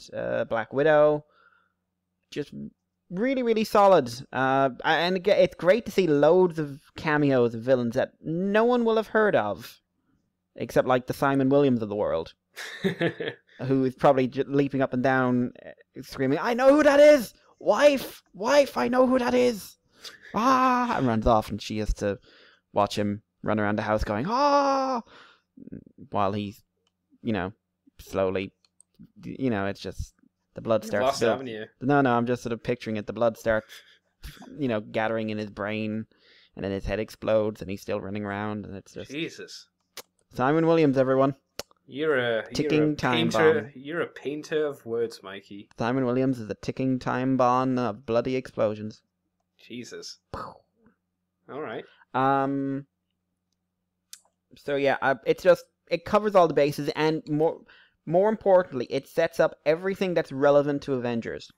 Black Widow. Just really, really solid. And again, it's great to see loads of cameos of villains that no one will have heard of, except like the Simon Williams of the world, who is probably leaping up and down, screaming, "I know who that is! Wife! Wife! I know who that is!" And runs off, and she has to watch him run around the house going, while he's, slowly, it's just the blood starts. Lost, haven't you? No, I'm just sort of picturing it. The blood starts, gathering in his brain, and then his head explodes, and he's still running around, and it's just Jesus. Simon Williams, everyone. You're a time painter. bomb. You're a painter of words, Mikey. Simon Williams is a ticking time bomb of bloody explosions. Jesus. All right. So yeah, it covers all the bases, and more importantly, it sets up everything that's relevant to Avengers.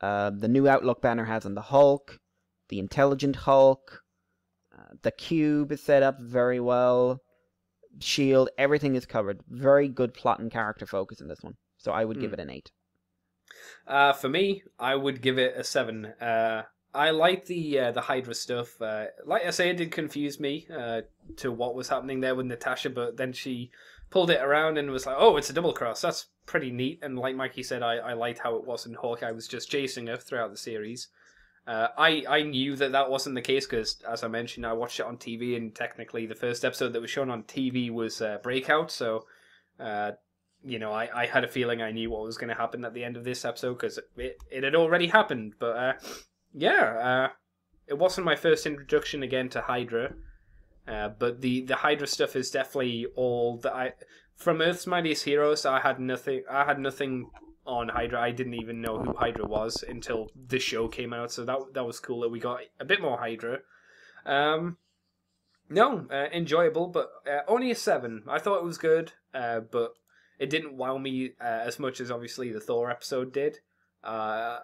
The new outlook banner has on the Hulk, the Intelligent Hulk, the Cube is set up very well. S.H.I.E.L.D., everything is covered. Very good plot and character focus in this one. So I would give it an 8. For me, I would give it a 7. I like the Hydra stuff. Like I say, it did confuse me to what was happening there with Natasha, but then she pulled it around and was like, "Oh, it's a double cross. That's pretty neat." And like Mikey said, I liked how it wasn't Hawkeye was just chasing her throughout the series. I knew that wasn't the case because, as I mentioned, I watched it on TV, and technically the first episode that was shown on TV was Breakout. So, I had a feeling I knew what was going to happen at the end of this episode because it had already happened. But it wasn't my first introduction again to Hydra. But the Hydra stuff is definitely all that from Earth's Mightiest Heroes. I had nothing on Hydra. I didn't even know who Hydra was until the show came out. So that was cool that we got a bit more Hydra. Enjoyable, but only a 7. I thought it was good, but it didn't wow me as much as obviously the Thor episode did. I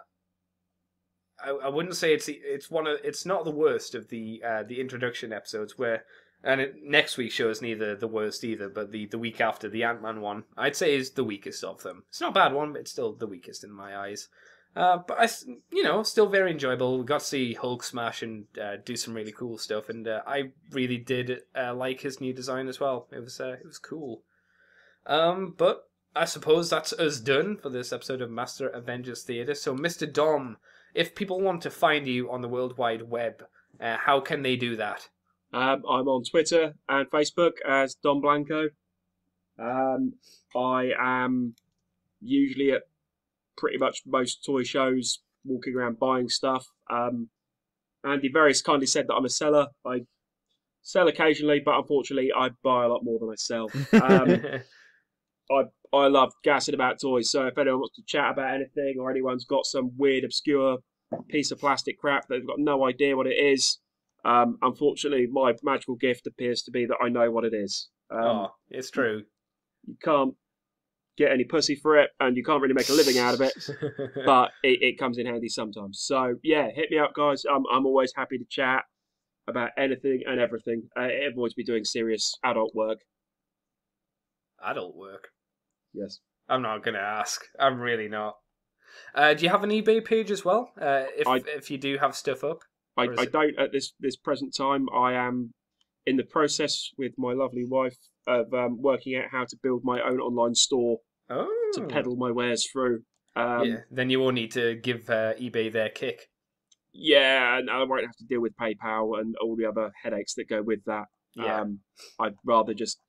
wouldn't say it's not the worst of the introduction episodes where, and next week's show is neither the worst either, but the week after, the Ant-Man one, I'd say is the weakest of them. It's not a bad one, but it's still the weakest in my eyes. But still very enjoyable. We got to see Hulk smash and do some really cool stuff, and I really did like his new design as well. It was cool. But I suppose that's us done for this episode of Master Avengers Theatre. So, Mr. Dom, if people want to find you on the World Wide Web, how can they do that? I'm on Twitter and Facebook as Don Blanco. I am usually at pretty much most toy shows, walking around buying stuff. Andy very kindly said that I'm a seller. I sell occasionally, but unfortunately, I buy a lot more than I sell. I love gassing about toys, so if anyone wants to chat about anything, or anyone's got some weird, obscure piece of plastic crap that they've got no idea what it is, unfortunately, my magical gift appears to be that I know what it is. It's true. You can't get any pussy for it, and you can't really make a living out of it, but it comes in handy sometimes. So, yeah, hit me up, guys. I'm always happy to chat about anything and everything. It avoids me doing serious adult work. Adult work? Yes. I'm not going to ask. I'm really not. Do you have an eBay page as well? If you do have stuff up? I don't at this present time. I am in the process with my lovely wife of working out how to build my own online store to peddle my wares through. Then you will need to give eBay their kick. Yeah, and I won't have to deal with PayPal and all the other headaches that go with that. Yeah. I'd rather just,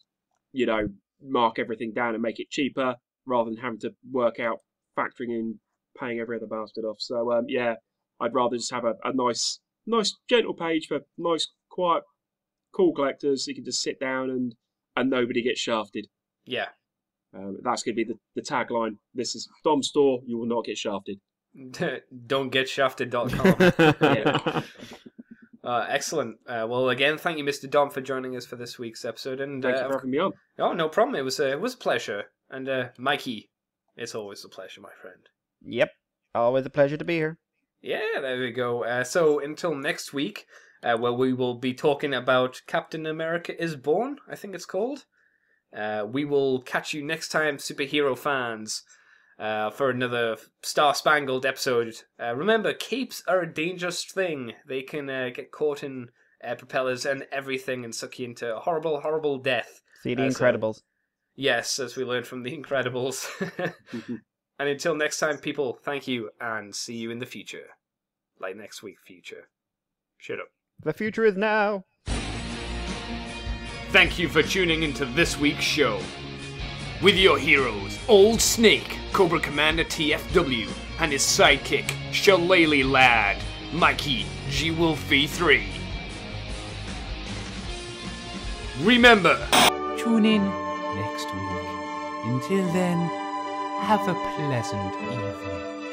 mark everything down and make it cheaper rather than having to work out factoring in, paying every other bastard off. So, I'd rather just have a nice, gentle page for nice, quiet, cool collectors. So you can just sit down and nobody gets shafted. Yeah. That's going to be the tagline. This is Dom's store. You will not get shafted. Don'tgetshafted.com. Excellent. Well, again, thank you, Mr. Dom, for joining us for this week's episode. And thank you for having me on. Oh, no problem. It was a pleasure. And Mikey, it's always a pleasure, my friend. Yep, always a pleasure to be here. Yeah, there we go. So until next week, where we will be talking about Captain America is Born, I think it's called. We will catch you next time, superhero fans, for another star-spangled episode. Remember, capes are a dangerous thing. They can get caught in propellers and everything and suck you into a horrible, horrible death. See The Incredibles. Yes, as we learned from The Incredibles. And until next time, people, thank you, and see you in the future. Like next week, future. Shut up. The future is now. Thank you for tuning into this week's show. With your heroes, Old Snake, Cobra Commander TFW, and his sidekick, Shillelagh Lad, Mikey G. Wolfie 3. Remember, tune in next week. Until then, have a pleasant evening.